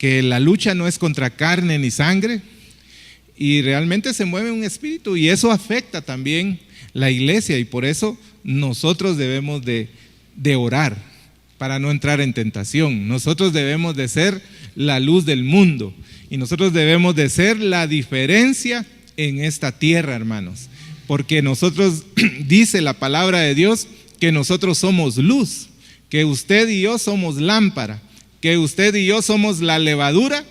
que la lucha no es contra carne ni sangre, y realmente se mueve un espíritu, y eso afecta también la iglesia, y por eso nosotros debemos de orar para no entrar en tentación. Nosotros debemos de ser la luz del mundo, y nosotros debemos de ser la diferencia en esta tierra, hermanos, porque nosotros, dice la palabra de Dios, que nosotros somos luz, que usted y yo somos lámpara, que usted y yo somos la levadura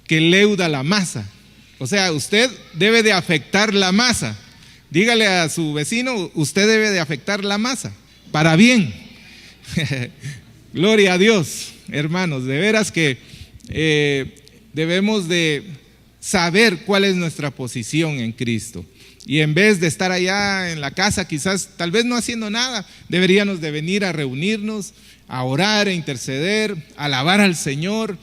que leuda la masa. O sea, usted debe de afectar la masa. Dígale a su vecino, usted debe de afectar la masa para bien. Gloria a Dios, hermanos, de veras que debemos de saber cuál es nuestra posición en Cristo. Y en vez de estar allá en la casa, quizás, tal vez no haciendo nada, deberíamos de venir a reunirnos, a orar, a interceder, a alabar al Señor,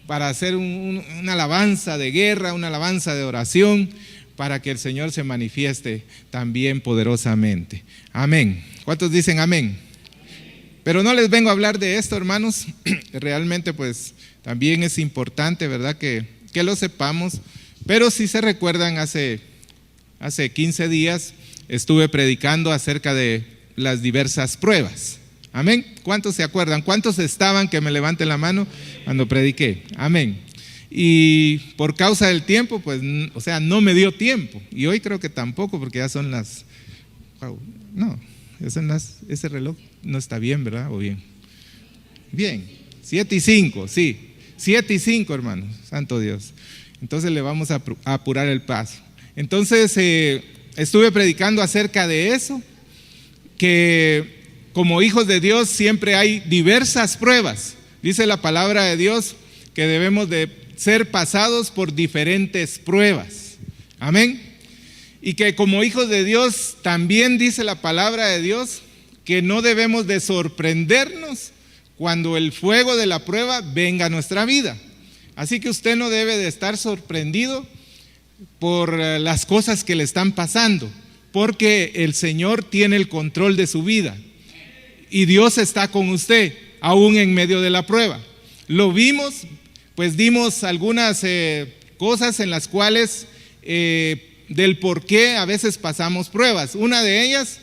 para hacer una alabanza de guerra, una alabanza de oración, para que el Señor se manifieste también poderosamente. Amén. ¿Cuántos dicen amén? Pero no les vengo a hablar de esto, hermanos. Realmente pues también es importante, ¿verdad? Que lo sepamos. Pero si se recuerdan, hace 15 días estuve predicando acerca de las diversas pruebas. Amén. ¿Cuántos se acuerdan? ¿Cuántos estaban? Que me levanten la mano cuando prediqué. Amén. Y por causa del tiempo, pues, o sea, no me dio tiempo. Y hoy creo que tampoco, porque ya son las... No, ese reloj no está bien, ¿verdad? ¿O bien? Bien, 7:05, sí. 7:05, hermanos, santo Dios. Entonces le vamos a apurar el paso. Entonces estuve predicando acerca de eso, que como hijos de Dios siempre hay diversas pruebas. Dice la palabra de Dios que debemos de ser pasados por diferentes pruebas. Amén. Y que como hijos de Dios también dice la palabra de Dios que no debemos de sorprendernos cuando el fuego de la prueba venga a nuestra vida. Así que usted no debe de estar sorprendido por las cosas que le están pasando, porque el Señor tiene el control de su vida y Dios está con usted aún en medio de la prueba. Lo vimos, pues dimos algunas cosas en las cuales del por qué a veces pasamos pruebas. Una de ellas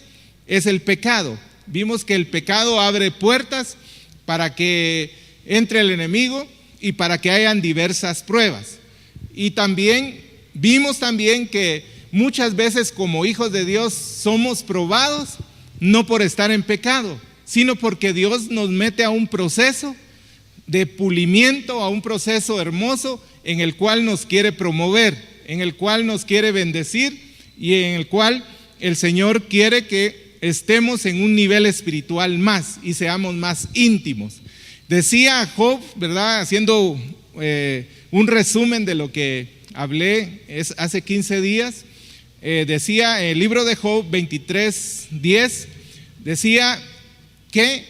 es el pecado. Vimos que el pecado abre puertas para que entre el enemigo y para que hayan diversas pruebas. Y también vimos que muchas veces como hijos de Dios somos probados no por estar en pecado, sino porque Dios nos mete a un proceso de pulimiento, a un proceso hermoso en el cual nos quiere promover, en el cual nos quiere bendecir y en el cual el Señor quiere que estemos en un nivel espiritual más y seamos más íntimos. Decía Job, ¿verdad? Haciendo un resumen de lo que hablé hace 15 días, decía el libro de Job 23:10, decía que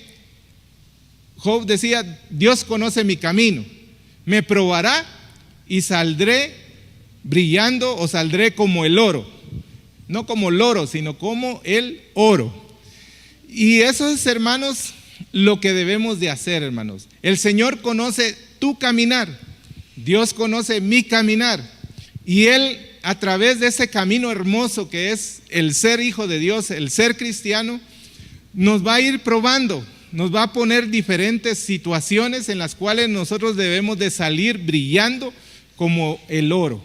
Job decía: Dios conoce mi camino, me probará y saldré brillando, o saldré como el oro, no como el oro, sino como el oro. Y eso es, hermanos, lo que debemos de hacer, hermanos. El Señor conoce tu caminar, Dios conoce mi caminar, y Él, a través de ese camino hermoso que es el ser hijo de Dios, el ser cristiano, nos va a ir probando, nos va a poner diferentes situaciones en las cuales nosotros debemos de salir brillando como el oro.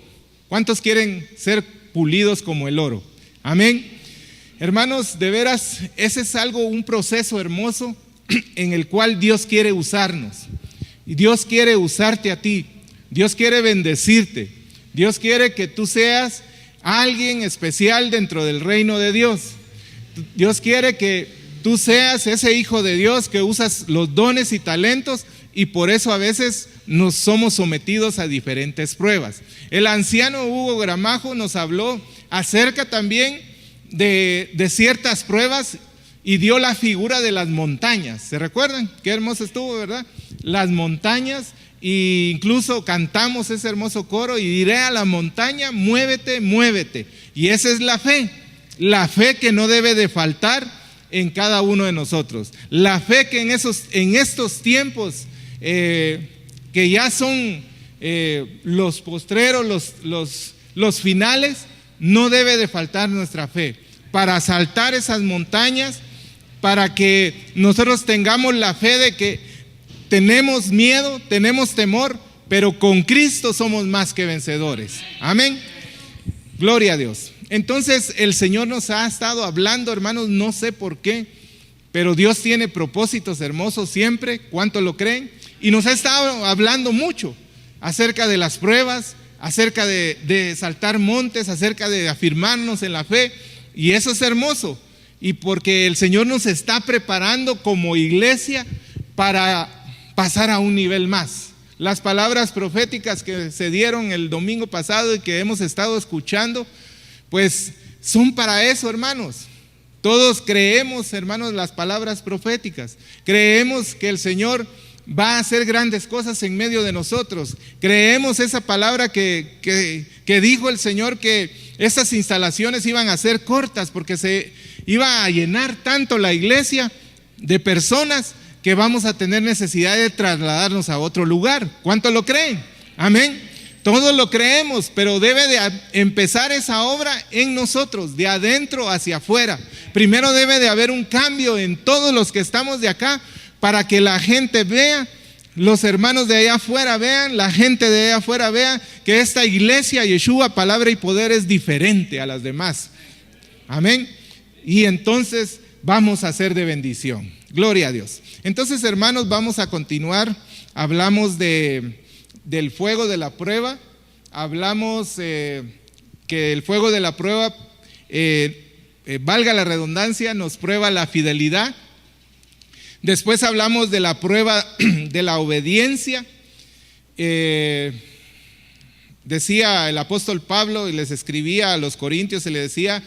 ¿Cuántos quieren ser pulidos como el oro? Amén. Hermanos, de veras, ese es un proceso hermoso en el cual Dios quiere usarnos. Y Dios quiere usarte a ti. Dios quiere bendecirte. Dios quiere que tú seas alguien especial dentro del reino de Dios. Dios quiere que tú seas ese hijo de Dios que usas los dones y talentos, y por eso a veces nos somos sometidos a diferentes pruebas. El anciano Hugo Gramajo nos habló acerca también de ciertas pruebas y dio la figura de las montañas. ¿Se recuerdan? Qué hermoso estuvo, ¿verdad? Las montañas, e incluso cantamos ese hermoso coro: y diré a la montaña, muévete, muévete. Y esa es la fe que no debe de faltar en cada uno de nosotros. La fe que en estos tiempos que ya son los postreros, los finales, no debe de faltar nuestra fe para saltar esas montañas, para que nosotros tengamos la fe de que tenemos miedo, tenemos temor, pero con Cristo somos más que vencedores. Amén. Gloria a Dios. Entonces el Señor nos ha estado hablando, hermanos, no sé por qué, pero Dios tiene propósitos hermosos siempre. ¿Cuánto lo creen? Y nos ha estado hablando mucho acerca de las pruebas, acerca de saltar montes, acerca de afirmarnos en la fe. Y eso es hermoso. Y porque el Señor nos está preparando como iglesia para pasar a un nivel más. Las palabras proféticas que se dieron el domingo pasado y que hemos estado escuchando, pues son para eso, hermanos. Todos creemos, hermanos, las palabras proféticas. Creemos que el Señor va a hacer grandes cosas en medio de nosotros. Creemos esa palabra que dijo el Señor, que esas instalaciones iban a ser cortas porque se iba a llenar tanto la iglesia de personas que vamos a tener necesidad de trasladarnos a otro lugar. ¿Cuánto lo creen? Amén. Todos lo creemos, pero debe de empezar esa obra en nosotros, de adentro hacia afuera. Primero debe de haber un cambio en todos los que estamos de acá, para que la gente vea, los hermanos de allá afuera vean, la gente de allá afuera vea que esta iglesia, Yeshua, palabra y poder, es diferente a las demás. Amén. Y entonces vamos a ser de bendición. Gloria a Dios. Entonces, hermanos, vamos a continuar. Hablamos del fuego de la prueba. Hablamos que el fuego de la prueba, valga la redundancia, nos prueba la fidelidad. Después hablamos de la prueba de la obediencia. Decía el apóstol Pablo, y les escribía a los corintios, y le decía,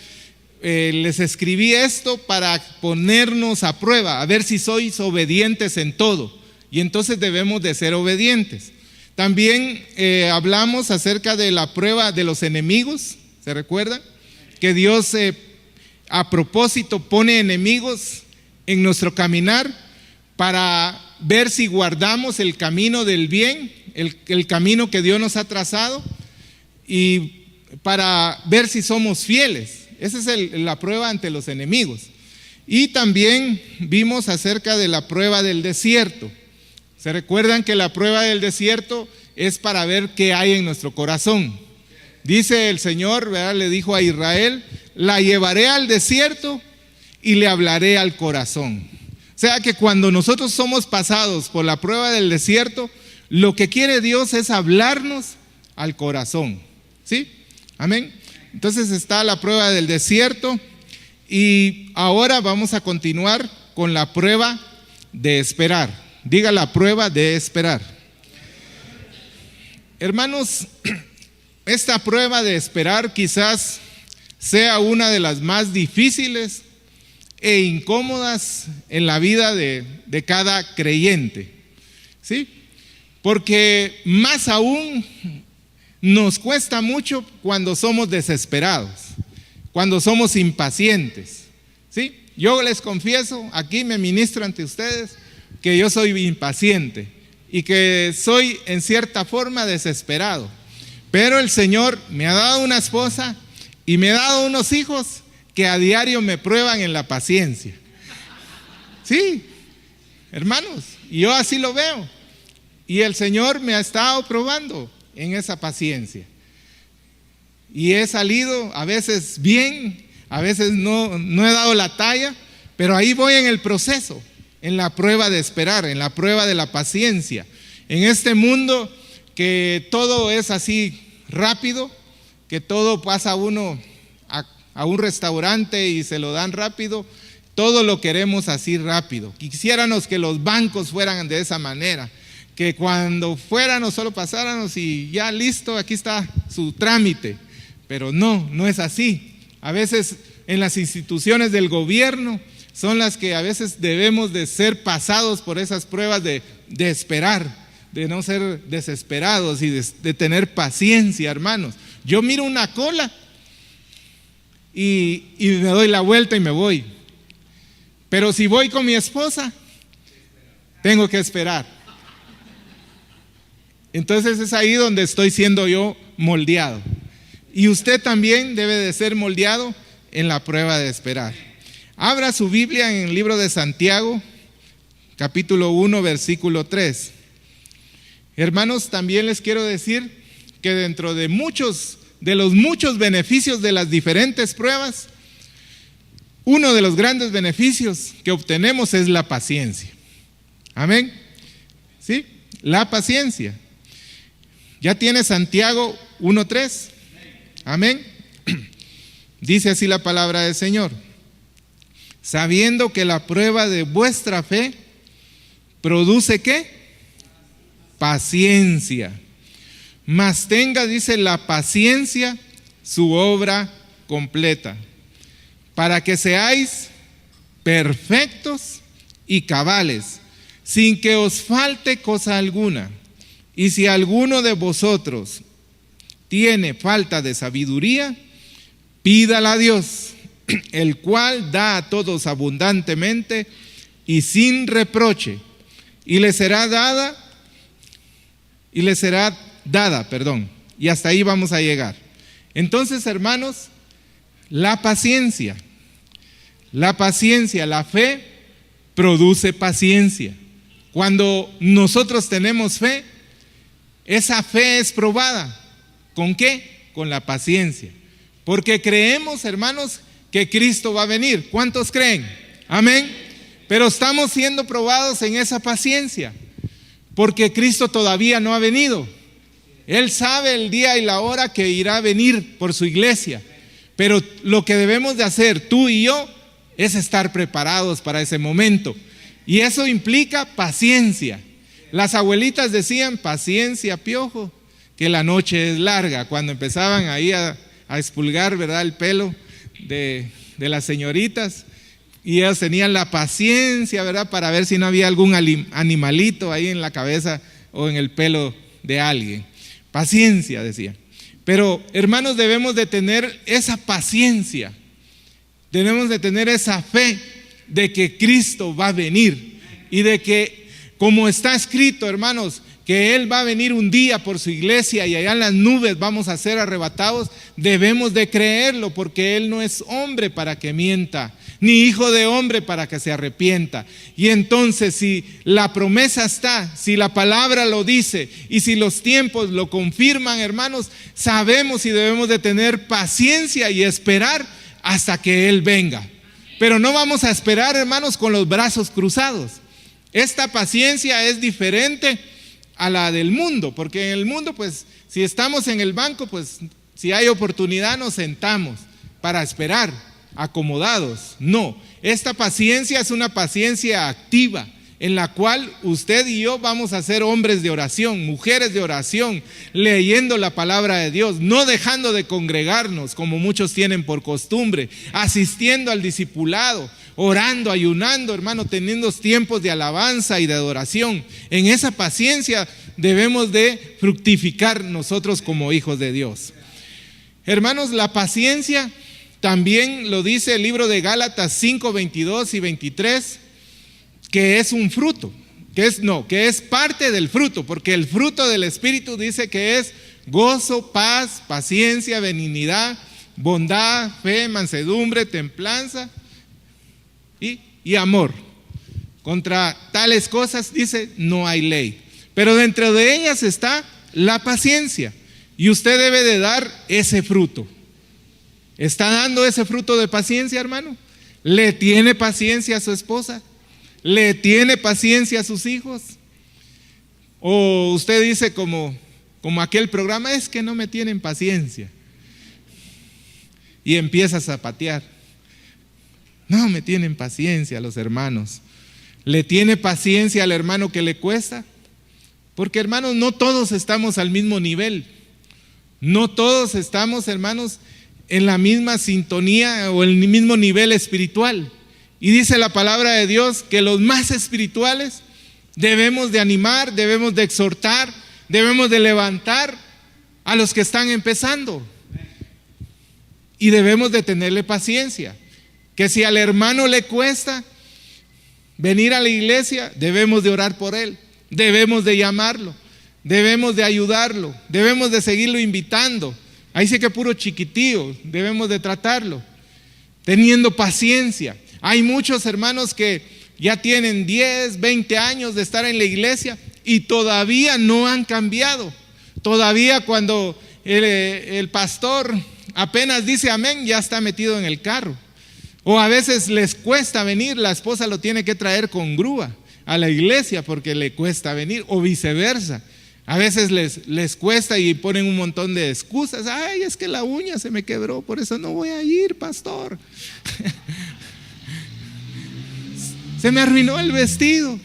les escribí esto para ponernos a prueba, a ver si sois obedientes en todo. Y entonces debemos de ser obedientes. También hablamos acerca de la prueba de los enemigos. ¿Se recuerdan? Que Dios a propósito pone enemigos en nuestro caminar para ver si guardamos el camino del bien, el camino que Dios nos ha trazado, y para ver si somos fieles. Esa es la prueba ante los enemigos. Y también vimos acerca de la prueba del desierto. ¿Se recuerdan que la prueba del desierto es para ver qué hay en nuestro corazón? Dice el Señor, ¿verdad? Le dijo a Israel, la llevaré al desierto y le hablaré al corazón. O sea que cuando nosotros somos pasados por la prueba del desierto, lo que quiere Dios es hablarnos al corazón. ¿Sí? Amén. Entonces está la prueba del desierto, y ahora vamos a continuar con la prueba de esperar. Diga, la prueba de esperar. Hermanos, esta prueba de esperar quizás sea una de las más difíciles e incómodas en la vida de cada creyente, ¿sí? Porque más aún nos cuesta mucho cuando somos desesperados, cuando somos impacientes, ¿sí? Yo les confieso, aquí me ministro ante ustedes, que yo soy impaciente y que soy en cierta forma desesperado. Pero el Señor me ha dado una esposa y me ha dado unos hijos que a diario me prueban en la paciencia. Sí, hermanos, y yo así lo veo. Y el Señor me ha estado probando en esa paciencia. Y he salido a veces bien, a veces no he dado la talla, pero ahí voy en el proceso, en la prueba de esperar, en la prueba de la paciencia. En este mundo que todo es así rápido, que todo pasa uno a un restaurante y se lo dan rápido, todo lo queremos así rápido. Quisiéramos que los bancos fueran de esa manera, que cuando fuéramos solo pasáramos y ya listo, aquí está su trámite. Pero no es así. A veces en las instituciones del gobierno son las que a veces debemos de ser pasados por esas pruebas de esperar, de no ser desesperados y de tener paciencia, hermanos. Yo miro una cola y me doy la vuelta y me voy. Pero si voy con mi esposa, tengo que esperar. Entonces es ahí donde estoy siendo yo moldeado. Y usted también debe de ser moldeado en la prueba de esperar. Abra su Biblia en el libro de Santiago, capítulo 1, versículo 3. Hermanos, también les quiero decir que dentro de los muchos beneficios de las diferentes pruebas, uno de los grandes beneficios que obtenemos es la paciencia. Amén. ¿Sí? La paciencia. ¿Ya tiene Santiago 1:3? Amén. Dice así la palabra del Señor: sabiendo que la prueba de vuestra fe produce ¿qué? Paciencia. Mas tenga, dice, la paciencia su obra completa, para que seáis perfectos y cabales, sin que os falte cosa alguna. Y si alguno de vosotros tiene falta de sabiduría, pídala a Dios, el cual da a todos abundantemente y sin reproche, y le será dada, y hasta ahí vamos a llegar. Entonces, hermanos, la paciencia, la fe produce paciencia. Cuando nosotros tenemos fe, esa fe es probada. ¿Con qué? Con la paciencia. Porque creemos, hermanos, que Cristo va a venir. ¿Cuántos creen? Amén. Pero estamos siendo probados en esa paciencia, porque Cristo todavía no ha venido. Él sabe el día y la hora que irá a venir por su iglesia. Pero lo que debemos de hacer, tú y yo, es estar preparados para ese momento. Y eso implica paciencia. Las abuelitas decían: paciencia, piojo, que la noche es larga. Cuando empezaban ahí a expulgar, ¿verdad?, el pelo de las señoritas, y ellas tenían la paciencia, ¿verdad?, para ver si no había algún animalito ahí en la cabeza o en el pelo de alguien. Paciencia, decía. Pero, hermanos, debemos de tener esa paciencia, debemos de tener esa fe de que Cristo va a venir, y de que, como está escrito, hermanos, que Él va a venir un día por su iglesia y allá en las nubes vamos a ser arrebatados. Debemos de creerlo, porque Él no es hombre para que mienta, ni hijo de hombre para que se arrepienta. Y entonces, si la promesa está, si la palabra lo dice y si los tiempos lo confirman, hermanos, sabemos y debemos de tener paciencia y esperar hasta que Él venga. Pero no vamos a esperar, hermanos, con los brazos cruzados. Esta paciencia es diferente a la del mundo, porque en el mundo, pues, si estamos en el banco, pues, si hay oportunidad nos sentamos para esperar, acomodados. No, esta paciencia es una paciencia activa, en la cual usted y yo vamos a ser hombres de oración, mujeres de oración, leyendo la palabra de Dios, no dejando de congregarnos como muchos tienen por costumbre, asistiendo al discipulado, orando, ayunando, hermano, teniendo tiempos de alabanza y de adoración. En esa paciencia debemos de fructificar nosotros como hijos de Dios. Hermanos, la paciencia también lo dice el libro de Gálatas 5, 22 y 23, que es un fruto, que es parte del fruto, porque el fruto del Espíritu dice que es gozo, paz, paciencia, benignidad, bondad, fe, mansedumbre, templanza y amor. Contra tales cosas, dice, no hay ley. Pero dentro de ellas está la paciencia, y usted debe de dar ese fruto. ¿Está dando ese fruto de paciencia, hermano? ¿Le tiene paciencia a su esposa? ¿Le tiene paciencia a sus hijos? O usted dice como aquel programa: es que no me tienen paciencia, y empieza a zapatear. No me tienen paciencia los hermanos. ¿Le tiene paciencia al hermano que le cuesta? Porque, hermanos, no todos estamos al mismo nivel. No todos estamos, hermanos, en la misma sintonía o en el mismo nivel espiritual. Y dice la palabra de Dios que los más espirituales debemos de animar, debemos de exhortar, debemos de levantar a los que están empezando. Y debemos de tenerle paciencia. Que si al hermano le cuesta venir a la iglesia, debemos de orar por él, debemos de llamarlo, debemos de ayudarlo, debemos de seguirlo invitando. Ahí sí que puro chiquitío, debemos de tratarlo, teniendo paciencia. Hay muchos hermanos que ya tienen 10, 20 años de estar en la iglesia y todavía no han cambiado. Todavía cuando el pastor apenas dice amén, ya está metido en el carro. O a veces les cuesta venir, la esposa lo tiene que traer con grúa a la iglesia porque le cuesta venir, o viceversa. A veces les cuesta y ponen un montón de excusas. Ay, es que la uña se me quebró, por eso no voy a ir, pastor. Se me arruinó el vestido,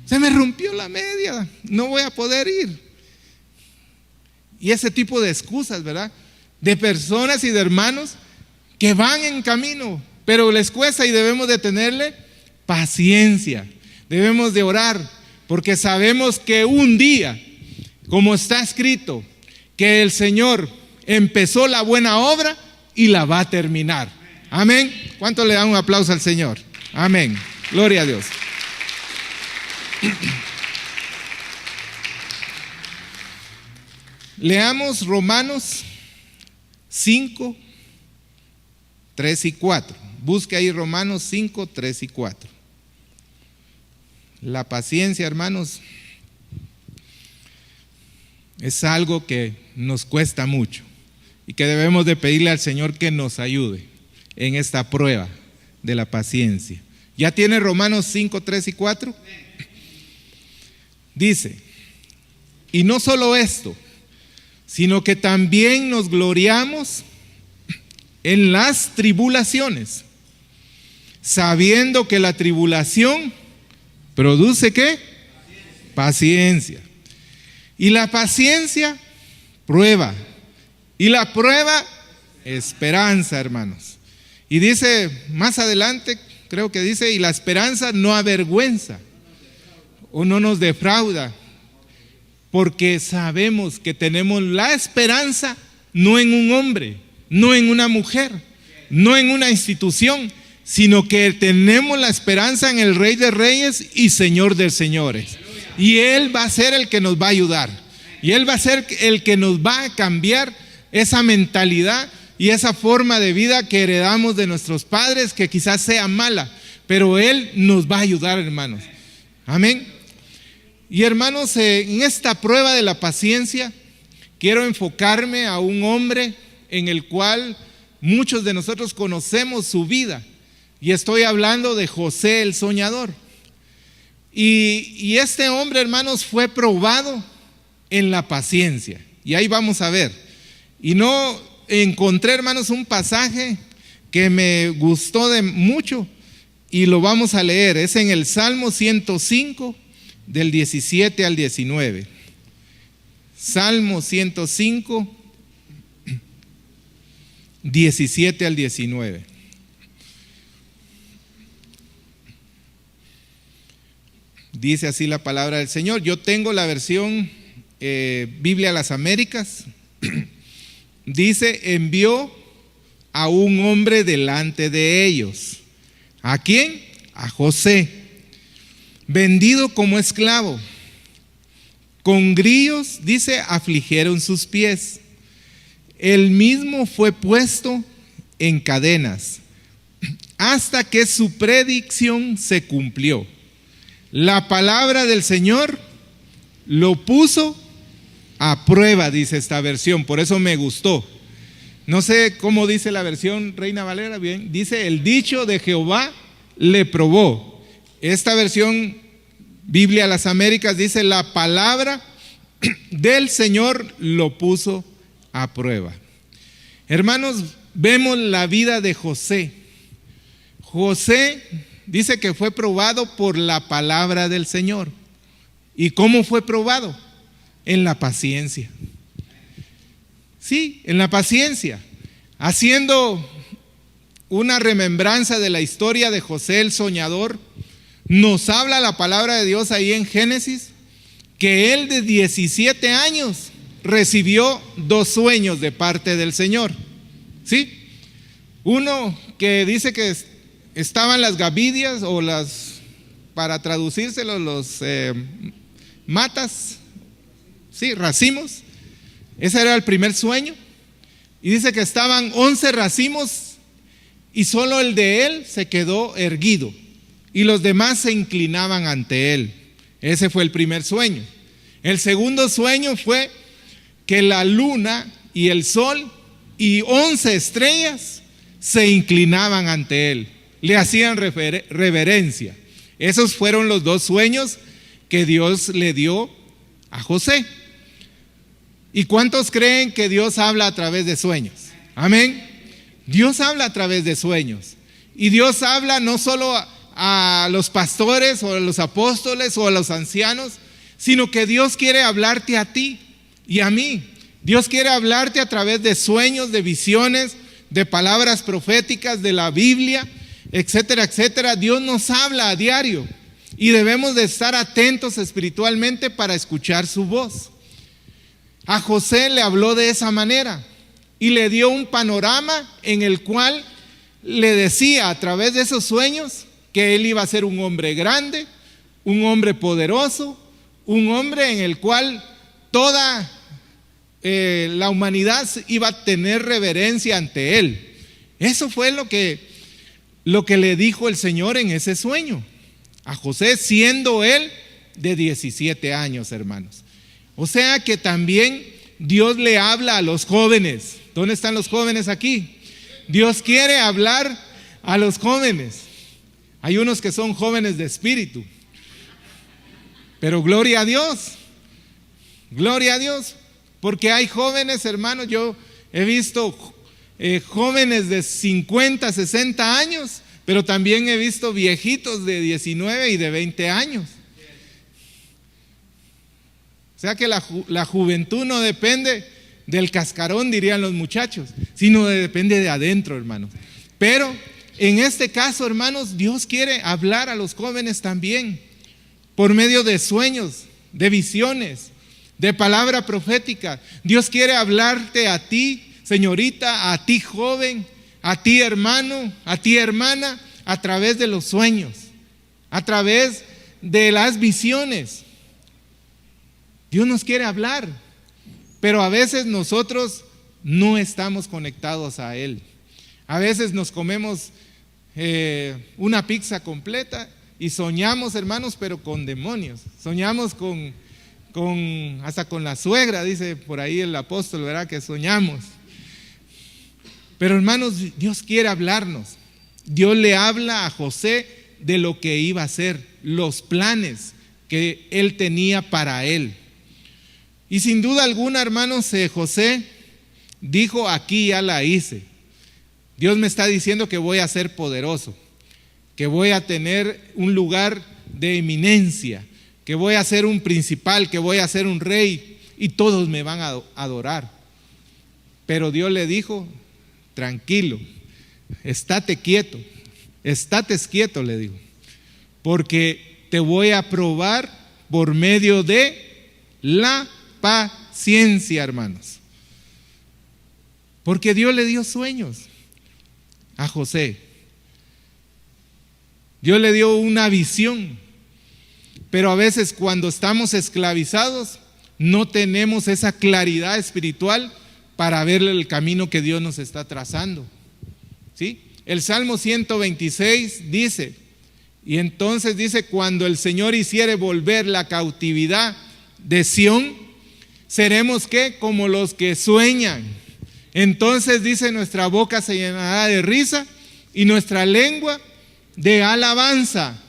se me rompió la media, no voy a poder ir. Y ese tipo de excusas, ¿verdad? De personas y de hermanos que van en camino, pero les cuesta, y debemos de tenerle paciencia. Debemos de orar, porque sabemos que un día, como está escrito, que el Señor empezó la buena obra y la va a terminar. Amén. ¿Cuánto le dan un aplauso al Señor? Amén. Gloria a Dios. Leamos Romanos 5, 3 y 4. Busque ahí Romanos 5, 3 y 4. La paciencia, hermanos, es algo que nos cuesta mucho y que debemos de pedirle al Señor que nos ayude en esta prueba de la paciencia. ¿Ya tiene Romanos 5, 3 y 4? Dice, y no solo esto, sino que también nos gloriamos en las tribulaciones, sabiendo que la tribulación produce ¿qué? Paciencia. Y la paciencia, prueba. Y la prueba, esperanza, hermanos. Y dice más adelante, creo que dice, y la esperanza no avergüenza o no nos defrauda, porque sabemos que tenemos la esperanza no en un hombre, no en una mujer, no en una institución, sino que tenemos la esperanza en el Rey de Reyes y Señor de Señores. Y Él va a ser el que nos va a ayudar. Y Él va a ser el que nos va a cambiar esa mentalidad y esa forma de vida que heredamos de nuestros padres, que quizás sea mala, pero Él nos va a ayudar, hermanos. Amén. Y hermanos, en esta prueba de la paciencia, quiero enfocarme a un hombre en el cual muchos de nosotros conocemos su vida. Y estoy hablando de José el soñador. Y este hombre, hermanos, fue probado en la paciencia. Y ahí vamos a ver. Y no encontré, hermanos, un pasaje que me gustó de mucho y lo vamos a leer. Es en el Salmo 105, del 17 al 19. Salmo 105, 17 al 19. Dice así la palabra del Señor. Yo tengo la versión Biblia a las Américas. Dice, envió a un hombre delante de ellos. ¿A quién? A José, vendido como esclavo. Con grillos, dice, afligieron sus pies. Él mismo fue puesto en cadenas hasta que su predicción se cumplió. La palabra del Señor lo puso a prueba, dice esta versión, por eso me gustó. No sé cómo dice la versión Reina Valera, bien, dice, el dicho de Jehová le probó. Esta versión Biblia a las Américas dice, la palabra del Señor lo puso a prueba. Hermanos, vemos la vida de José. José dice que fue probado por la palabra del Señor. ¿Y cómo fue probado? En la paciencia. Sí, en la paciencia. Haciendo una remembranza de la historia de José el soñador, nos habla la palabra de Dios ahí en Génesis, que él de 17 años recibió 2 sueños de parte del Señor. ¿Sí? Uno que dice que estaban las gavidias o las, para traducírselo, los matas sí, racimos. Ese era el primer sueño. Y dice que estaban 11 racimos y solo el de él se quedó erguido y los demás se inclinaban ante él. Ese fue el primer sueño. El segundo sueño fue que la luna y el sol y 11 estrellas se inclinaban ante él, le hacían reverencia. Esos fueron los dos sueños que Dios le dio a José. ¿Y cuántos creen que Dios habla a través de sueños? Amén. Dios habla a través de sueños. Y Dios habla no solo a los pastores o a los apóstoles o a los ancianos, sino que Dios quiere hablarte a ti y a mí. Dios quiere hablarte a través de sueños, de visiones, de palabras proféticas, de la Biblia, etcétera, etcétera. Dios nos habla a diario y debemos de estar atentos espiritualmente para escuchar su voz. A José le habló de esa manera y le dio un panorama en el cual le decía a través de esos sueños que él iba a ser un hombre grande, un hombre poderoso, un hombre en el cual toda la humanidad iba a tener reverencia ante él. Eso fue lo que le dijo el Señor en ese sueño a José, siendo él de 17 años, hermanos. O sea que también Dios le habla a los jóvenes. ¿Dónde están los jóvenes aquí? Dios quiere hablar a los jóvenes. Hay unos que son jóvenes de espíritu, pero gloria a Dios, porque hay jóvenes, hermanos. Yo he visto jóvenes de 50, 60 años, pero también he visto viejitos de 19 y de 20 años. O sea que la juventud no depende del cascarón, dirían los muchachos, sino depende de adentro, hermanos. Pero en este caso, hermanos, Dios quiere hablar a los jóvenes también por medio de sueños, de visiones, de palabra profética. Dios quiere hablarte a ti, señorita, a ti joven, a ti hermano, a ti hermana, a través de los sueños, a través de las visiones. Dios nos quiere hablar, pero a veces nosotros no estamos conectados a Él. A veces nos comemos una pizza completa y soñamos, hermanos, pero con demonios. Soñamos hasta con la suegra, dice por ahí el apóstol, ¿verdad? Que soñamos. Pero hermanos, Dios quiere hablarnos. Dios le habla a José de lo que iba a hacer, los planes que él tenía para él. Y sin duda alguna, hermanos, José dijo: aquí ya la hice. Dios me está diciendo que voy a ser poderoso, que voy a tener un lugar de eminencia, que voy a ser un principal, que voy a ser un rey y todos me van a adorar. Pero Dios le dijo: tranquilo, estate quieto, le digo, porque te voy a probar por medio de la paciencia, hermanos. Porque Dios le dio sueños a José. Dios le dio una visión, pero a veces cuando estamos esclavizados no tenemos esa claridad espiritual para ver el camino que Dios nos está trazando. ¿Sí? El Salmo 126 dice, y entonces dice: cuando el Señor hiciere volver la cautividad de Sión, seremos ¿qué? Como los que sueñan. Entonces dice: nuestra boca se llenará de risa y nuestra lengua de alabanza.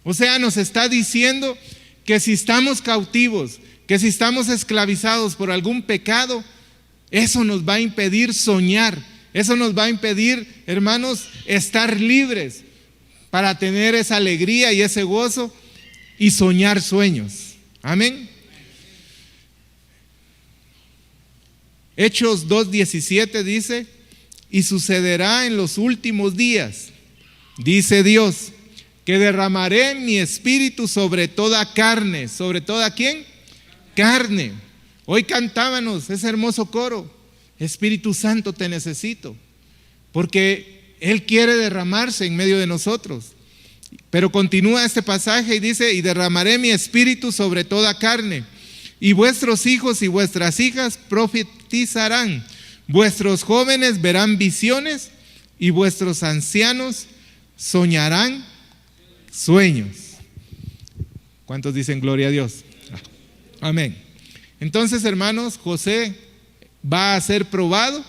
O sea, nos está diciendo que si estamos cautivos, que si estamos esclavizados por algún pecado, eso nos va a impedir soñar, eso nos va a impedir, hermanos, estar libres para tener esa alegría y ese gozo y soñar sueños. Amén. Hechos 2:17 dice: y sucederá en los últimos días, dice Dios, que derramaré mi espíritu sobre toda carne. ¿Sobre toda quién? Carne. Hoy cantábamos ese hermoso coro: Espíritu Santo, te necesito, porque Él quiere derramarse en medio de nosotros. Pero continúa este pasaje y dice: y derramaré mi espíritu sobre toda carne. y vuestros hijos y vuestras hijas profetizarán, vuestros jóvenes verán visiones y vuestros ancianos soñarán sueños. ¿Cuántos dicen gloria a Dios? Amén. Entonces, hermanos, José va a ser probado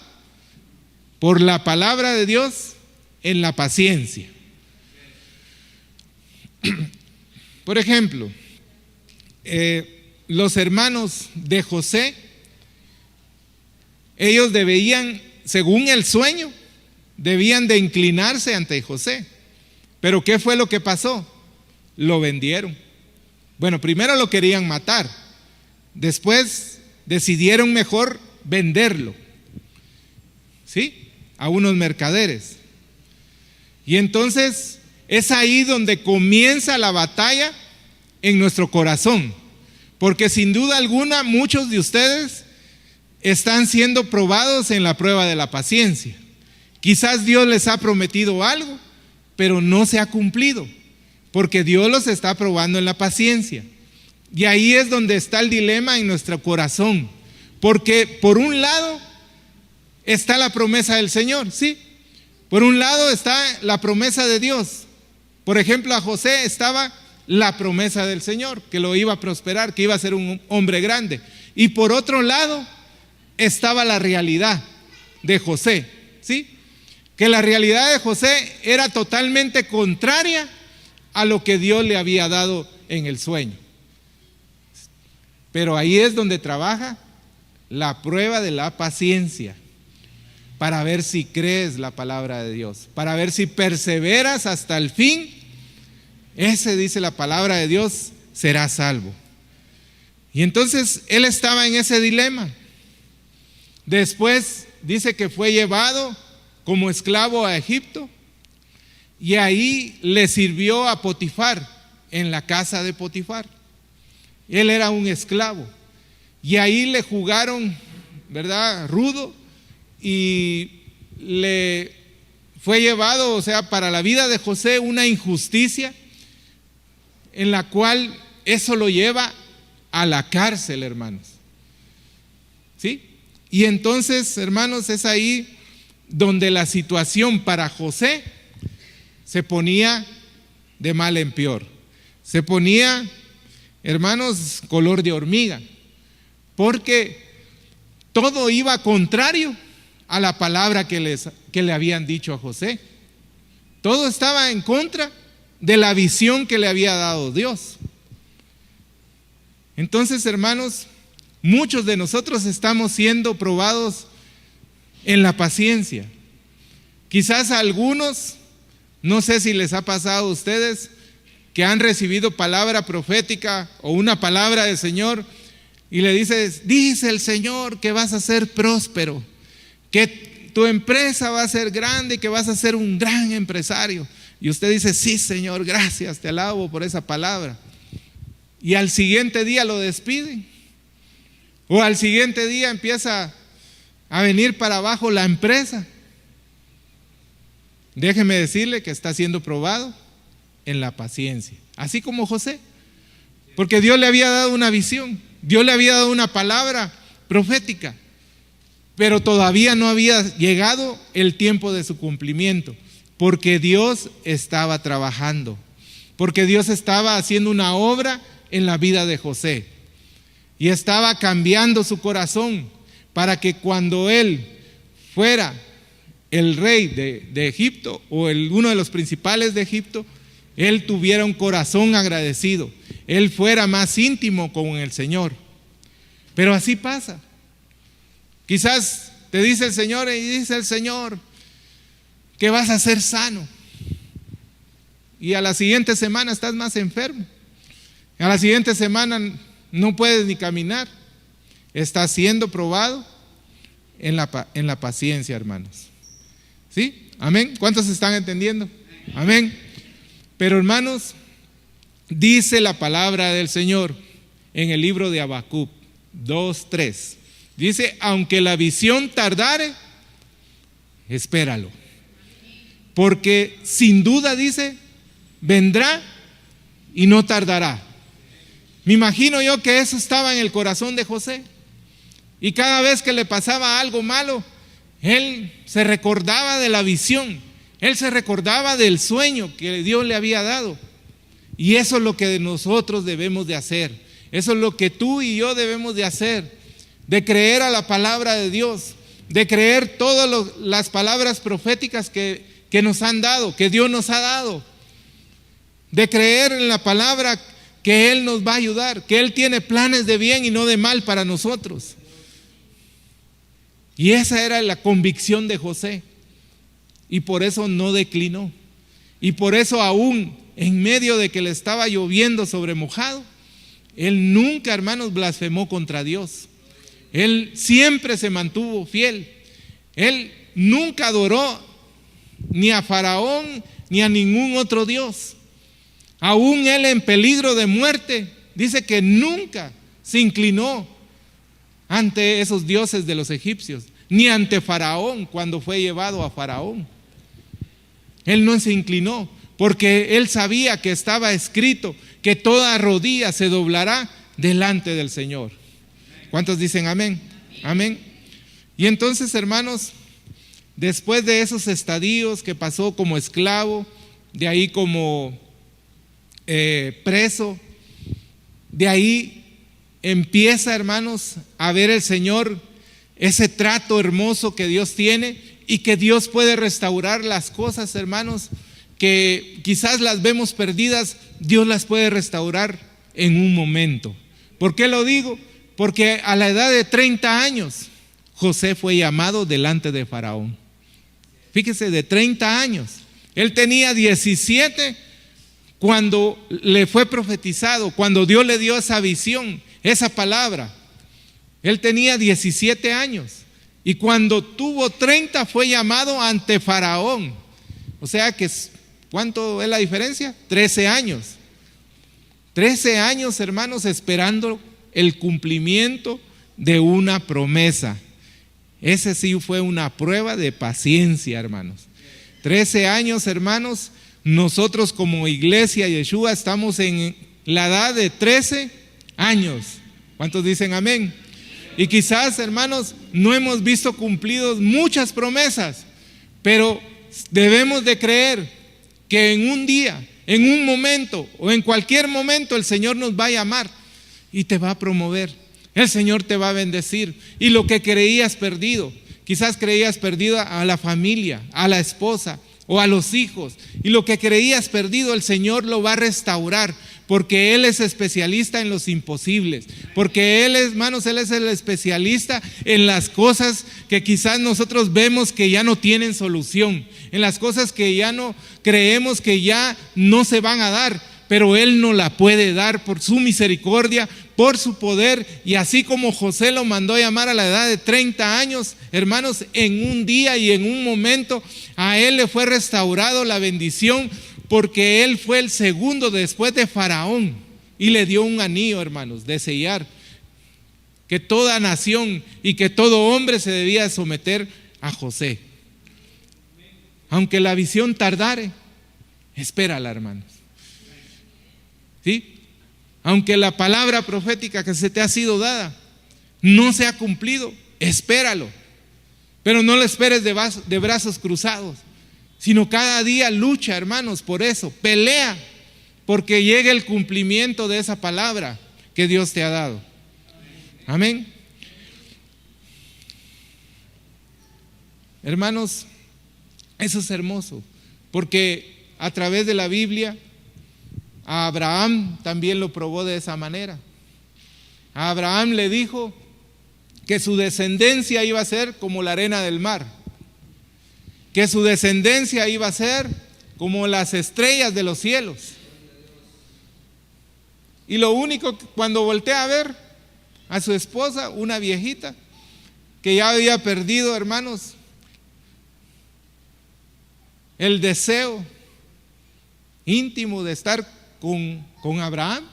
por la palabra de Dios en la paciencia. Por ejemplo, los hermanos de José, ellos debían, según el sueño, debían de inclinarse ante José. Pero ¿qué fue lo que pasó? Lo vendieron. Bueno, primero lo querían matar, después decidieron mejor venderlo, ¿sí? A unos mercaderes. Y entonces es ahí donde comienza la batalla en nuestro corazón, porque sin duda alguna muchos de ustedes están siendo probados en la prueba de la paciencia. Quizás Dios les ha prometido algo, pero no se ha cumplido, porque Dios los está probando en la paciencia. Y ahí es donde está el dilema en nuestro corazón, porque por un lado está la promesa del Señor, ¿sí? Por un lado está la promesa de Dios. Por ejemplo, a José estaba la promesa del Señor, que lo iba a prosperar, que iba a ser un hombre grande. Y por otro lado estaba la realidad de José, ¿sí? Que la realidad de José era totalmente contraria a lo que Dios le había dado en el sueño. Pero ahí es donde trabaja la prueba de la paciencia, para ver si crees la palabra de Dios, para ver si perseveras hasta el fin. Ese, dice la palabra de Dios, será salvo. Y entonces él estaba en ese dilema. Después dice que fue llevado como esclavo a Egipto, y ahí le sirvió a Potifar, en la casa de Potifar. Él era un esclavo, y ahí le jugaron, ¿verdad?, rudo, y le fue llevado, o sea, para la vida de José, una injusticia en la cual eso lo lleva a la cárcel, hermanos, ¿sí? Y entonces, hermanos, es ahí donde la situación para José se ponía de mal en peor. Se ponía, hermanos, color de hormiga, porque todo iba contrario a la palabra que le habían dicho a José. Todo estaba en contra de la visión que le había dado Dios. Entonces, hermanos, muchos de nosotros estamos siendo probados en la paciencia. Quizás a algunos, no sé si les ha pasado a ustedes, que han recibido palabra profética o una palabra del Señor y le dices: dice el Señor que vas a ser próspero, que tu empresa va a ser grande, que vas a ser un gran empresario. Y usted dice: sí, Señor, gracias, te alabo por esa palabra. Y al siguiente día lo despiden, o al siguiente día empieza a venir para abajo la empresa. Déjeme decirle que está siendo probado en la paciencia, así como José, porque Dios le había dado una visión, Dios le había dado una palabra profética, pero todavía no había llegado el tiempo de su cumplimiento, porque Dios estaba trabajando, porque Dios estaba haciendo una obra en la vida de José y estaba cambiando su corazón para que cuando él fuera el rey de Egipto o uno de los principales de Egipto, él tuviera un corazón agradecido, él fuera más íntimo con el Señor. Pero así pasa. Quizás te dice el Señor y dice el Señor que vas a ser sano, y a la siguiente semana estás más enfermo, a la siguiente semana no puedes ni caminar. Estás siendo probado en la paciencia, hermanos. ¿Sí? Amén. ¿Cuántos están entendiendo? Amén. Pero, hermanos, dice la palabra del Señor en el libro de Habacuc 2:3. Dice: aunque la visión tardare, espéralo, porque sin duda, dice, vendrá y no tardará. Me imagino yo que eso estaba en el corazón de José. Y cada vez que le pasaba algo malo, él se recordaba de la visión, él se recordaba del sueño que Dios le había dado. Y eso es lo que nosotros debemos de hacer. Eso es lo que tú y yo debemos de hacer, de creer a la palabra de Dios, de creer todas las palabras proféticas que nos han dado, que Dios nos ha dado, de creer en la palabra que Él nos va a ayudar, que Él tiene planes de bien y no de mal para nosotros. Y esa era la convicción de José, y por eso no declinó, y por eso aún en medio de que le estaba lloviendo sobre mojado, él nunca, hermanos, blasfemó contra Dios. Él siempre se mantuvo fiel. Él nunca adoró ni a Faraón ni a ningún otro dios. Aún él en peligro de muerte, dice que nunca se inclinó ante esos dioses de los egipcios, ni ante Faraón cuando fue llevado a Faraón. Él no se inclinó porque él sabía que estaba escrito que toda rodilla se doblará delante del Señor. ¿Cuántos dicen amén? Amén. Y entonces, hermanos, después de esos estadios que pasó como esclavo, de ahí como preso, de ahí empieza, hermanos, a ver el Señor ese trato hermoso que Dios tiene y que Dios puede restaurar las cosas, hermanos, que quizás las vemos perdidas. Dios las puede restaurar en un momento. ¿Por qué lo digo? Porque a la edad de 30 años José fue llamado delante de Faraón. Fíjese, de 30 años. Él tenía 17 cuando le fue profetizado, cuando Dios le dio esa visión, esa palabra. Él tenía 17 años y cuando tuvo 30 fue llamado ante Faraón. O sea que, ¿cuánto es la diferencia? 13 años. 13 años, hermanos, esperando el cumplimiento de una promesa. Ese sí fue una prueba de paciencia, hermanos. 13 años, hermanos. Nosotros como iglesia Yeshua estamos en la edad de 13 años. ¿Cuántos dicen amén? Y quizás, hermanos, no hemos visto cumplidos muchas promesas, pero debemos de creer que en un día, en un momento o en cualquier momento el Señor nos va a llamar y te va a promover. El Señor te va a bendecir. Y lo que creías perdido, quizás creías perdido a la familia, a la esposa o a los hijos, y lo que creías perdido el Señor lo va a restaurar, porque Él es especialista en los imposibles, porque Él, hermanos, Él es el especialista en las cosas que quizás nosotros vemos que ya no tienen solución, en las cosas que ya no creemos que ya no se van a dar, pero Él nos la puede dar por su misericordia, por su poder. Y así como José lo mandó a llamar a la edad de 30 años, hermanos, en un día y en un momento a él le fue restaurado la bendición, porque él fue el segundo después de Faraón y le dio un anillo, hermanos, de sellar, que toda nación y que todo hombre se debía someter a José. Aunque la visión tardare, espérala, hermanos. ¿Sí? Aunque la palabra profética que se te ha sido dada no se ha cumplido, espéralo. Pero no lo esperes de brazos cruzados, sino cada día lucha, hermanos, por eso. Pelea porque llegue el cumplimiento de esa palabra que Dios te ha dado. Amén. Hermanos, eso es hermoso, porque a través de la Biblia a Abraham también lo probó de esa manera. A Abraham le dijo que su descendencia iba a ser como la arena del mar, que su descendencia iba a ser como las estrellas de los cielos. Y lo único que cuando voltea a ver a su esposa, una viejita que ya había perdido, hermanos, el deseo íntimo de estar con Abraham,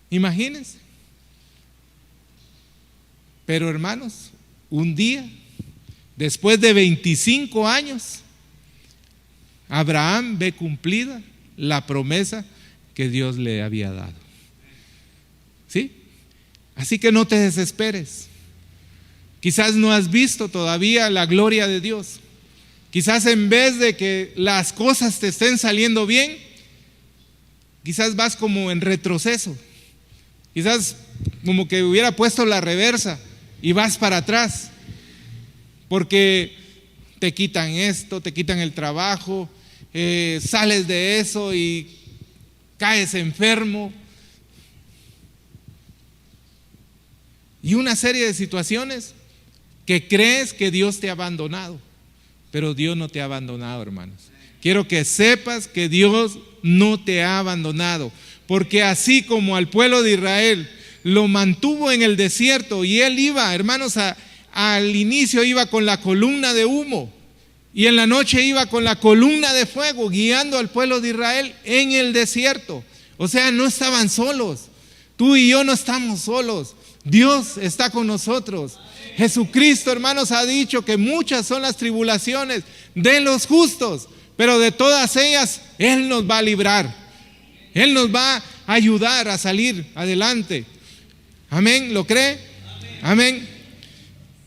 imagínense. Pero, hermanos, un día, después de 25 años, Abraham ve cumplida la promesa que Dios le había dado. ¿sí? Así que no te desesperes. Quizás no has visto todavía la gloria de Dios. Quizás en vez de que las cosas te estén saliendo bien, quizás vas como en retroceso. Quizás como que hubiera puesto la reversa y vas para atrás. Porque te quitan esto, te quitan el trabajo, sales de eso y caes enfermo. Y una serie de situaciones que crees que Dios te ha abandonado, pero Dios no te ha abandonado, hermanos. Quiero que sepas que Dios no te ha abandonado, porque así como al pueblo de Israel lo mantuvo en el desierto y él iba, hermanos, al inicio iba con la columna de humo y en la noche iba con la columna de fuego guiando al pueblo de Israel en el desierto. O sea, no estaban solos. Tú y yo no estamos solos. Dios está con nosotros. Jesucristo, hermanos, ha dicho que muchas son las tribulaciones de los justos, pero de todas ellas Él nos va a librar. Él nos va a ayudar a salir adelante. Amén, ¿lo cree? Amén.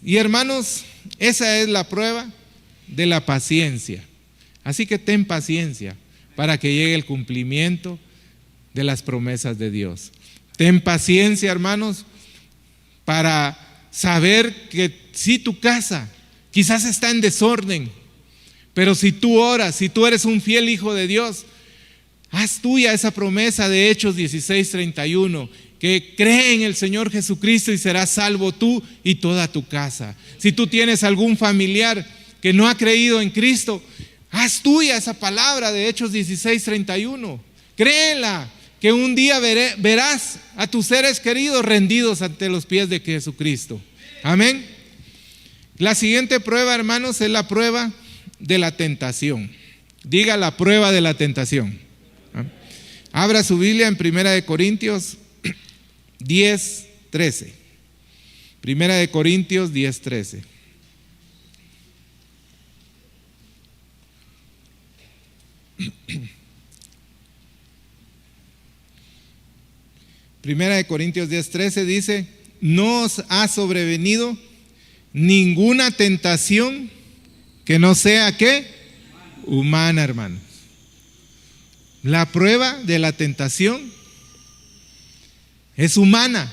Y hermanos, esa es la prueba de la paciencia. Así que ten paciencia para que llegue el cumplimiento de las promesas de Dios. Ten paciencia, hermanos, para saber que si tu casa quizás está en desorden, pero si tú oras, si tú eres un fiel hijo de Dios, haz tuya esa promesa de Hechos 16:31, que cree en el Señor Jesucristo y serás salvo tú y toda tu casa. Si tú tienes algún familiar que no ha creído en Cristo, haz tuya esa palabra de Hechos 16:31. Créela, que un día verás a tus seres queridos rendidos ante los pies de Jesucristo. Amén. La siguiente prueba, hermanos, es la prueba de la tentación. Diga la prueba de la tentación. Abra su Biblia en 1 Corintios 10:13. 1 Corintios 10:13. Primera de Corintios 10:13 dice: no os ha sobrevenido ninguna tentación que no sea, ¿qué? Humana, hermanos. La prueba de la tentación es humana.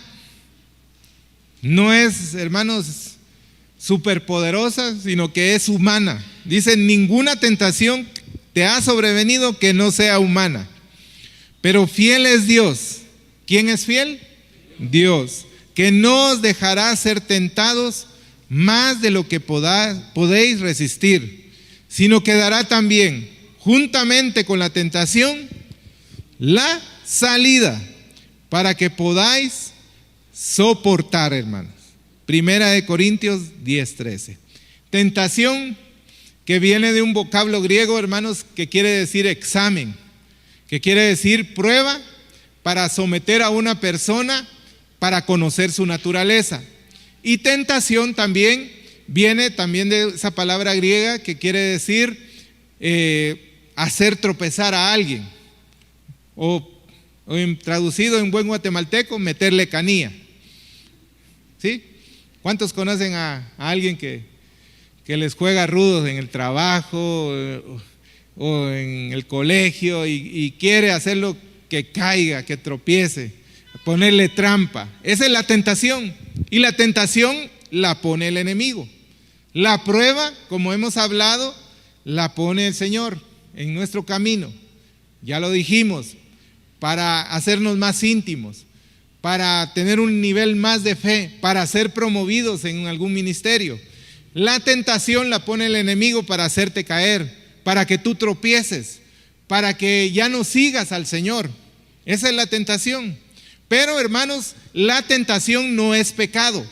No es, hermanos, superpoderosa, sino que es humana. Dice: ninguna tentación te ha sobrevenido que no sea humana. Pero fiel es Dios. ¿Quién es fiel? Dios, que no os dejará ser tentados más de lo que podéis resistir, sino que dará también, juntamente con la tentación, la salida para que podáis soportar, hermanos. 1 Corintios 10:13. Tentación, que viene de un vocablo griego, hermanos, que quiere decir examen, que quiere decir prueba, para someter a una persona para conocer su naturaleza. Y tentación también viene de esa palabra griega que quiere decir hacer tropezar a alguien, o traducido en buen guatemalteco, meterle canilla. ¿Sí? ¿Cuántos conocen a alguien que les juega rudos en el trabajo o en el colegio y quiere hacerlo que caiga, que tropiece, ponerle trampa? Esa es la tentación. Y la tentación la pone el enemigo. La prueba, como hemos hablado, la pone el Señor en nuestro camino. Ya lo dijimos, para hacernos más íntimos, para tener un nivel más de fe, para ser promovidos en algún ministerio. La tentación la pone el enemigo para hacerte caer, para que tú tropieces, para que ya no sigas al Señor. Esa es la tentación. Pero, hermanos, la tentación no es pecado,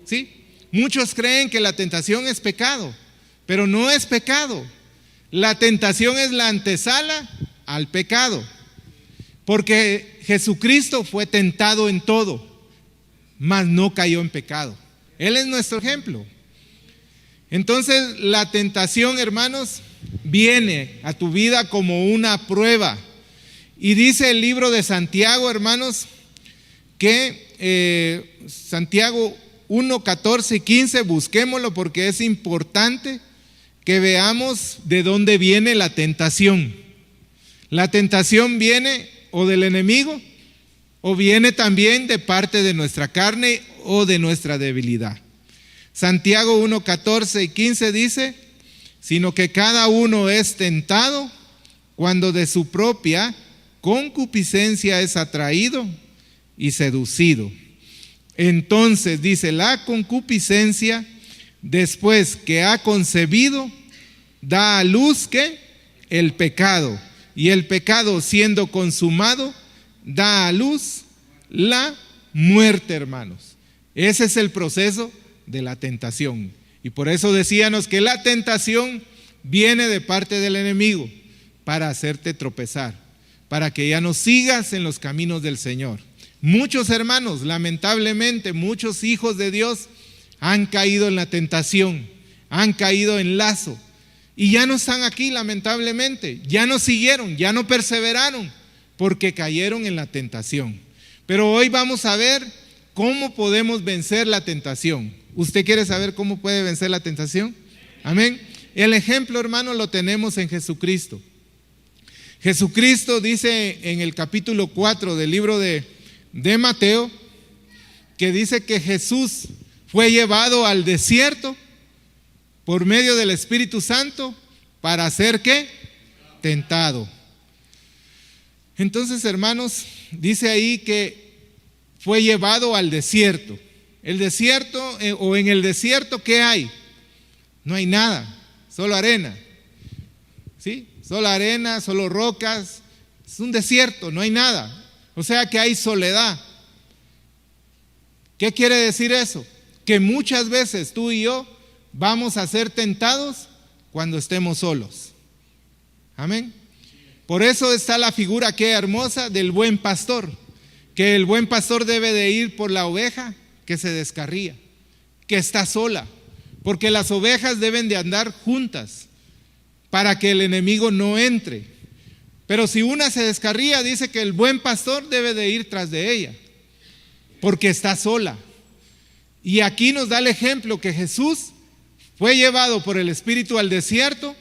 ¿sí? Muchos creen que la tentación es pecado, pero no es pecado. La tentación es la antesala al pecado, porque Jesucristo fue tentado en todo, mas no cayó en pecado. Él es nuestro ejemplo. Entonces, la tentación, hermanos, viene a tu vida como una prueba. Y dice el libro de Santiago, hermanos, que Santiago 1, 14 y 15, busquémoslo porque es importante que veamos de dónde viene la tentación. La tentación viene o del enemigo o viene también de parte de nuestra carne o de nuestra debilidad. Santiago 1, 14 y 15 dice: sino que cada uno es tentado cuando de su propia concupiscencia es atraído y seducido. Entonces dice, la concupiscencia, después que ha concebido, da a luz ¿qué? El pecado. Y el pecado, siendo consumado, da a luz la muerte, hermanos. Ese es el proceso de la tentación. Y por eso decíamos que la tentación viene de parte del enemigo para hacerte tropezar, para que ya no sigas en los caminos del Señor. Muchos hermanos, lamentablemente, muchos hijos de Dios han caído en la tentación, han caído en lazo y ya no están aquí, lamentablemente. Ya no siguieron, ya no perseveraron porque cayeron en la tentación. Pero hoy vamos a ver cómo podemos vencer la tentación. ¿Usted quiere saber cómo puede vencer la tentación? Amén. El ejemplo, hermano, lo tenemos en Jesucristo. Jesucristo dice en el capítulo 4 del libro de Mateo, que dice que Jesús fue llevado al desierto por medio del Espíritu Santo para ser ¿qué? Tentado. Entonces, hermanos, dice ahí que fue llevado al desierto. El desierto, o en el desierto, ¿qué hay? No hay nada, solo arena. ¿Sí? Solo arena, solo rocas. Es un desierto, no hay nada. O sea que hay soledad. ¿Qué quiere decir eso? Que muchas veces tú y yo vamos a ser tentados cuando estemos solos. Amén. Por eso está la figura que hermosa del buen pastor, que el buen pastor debe de ir por la oveja que se descarría, que está sola, porque las ovejas deben de andar juntas para que el enemigo no entre. Pero si una se descarría, dice que el buen pastor debe de ir tras de ella, porque está sola. Y aquí nos da el ejemplo que Jesús fue llevado por el Espíritu al desierto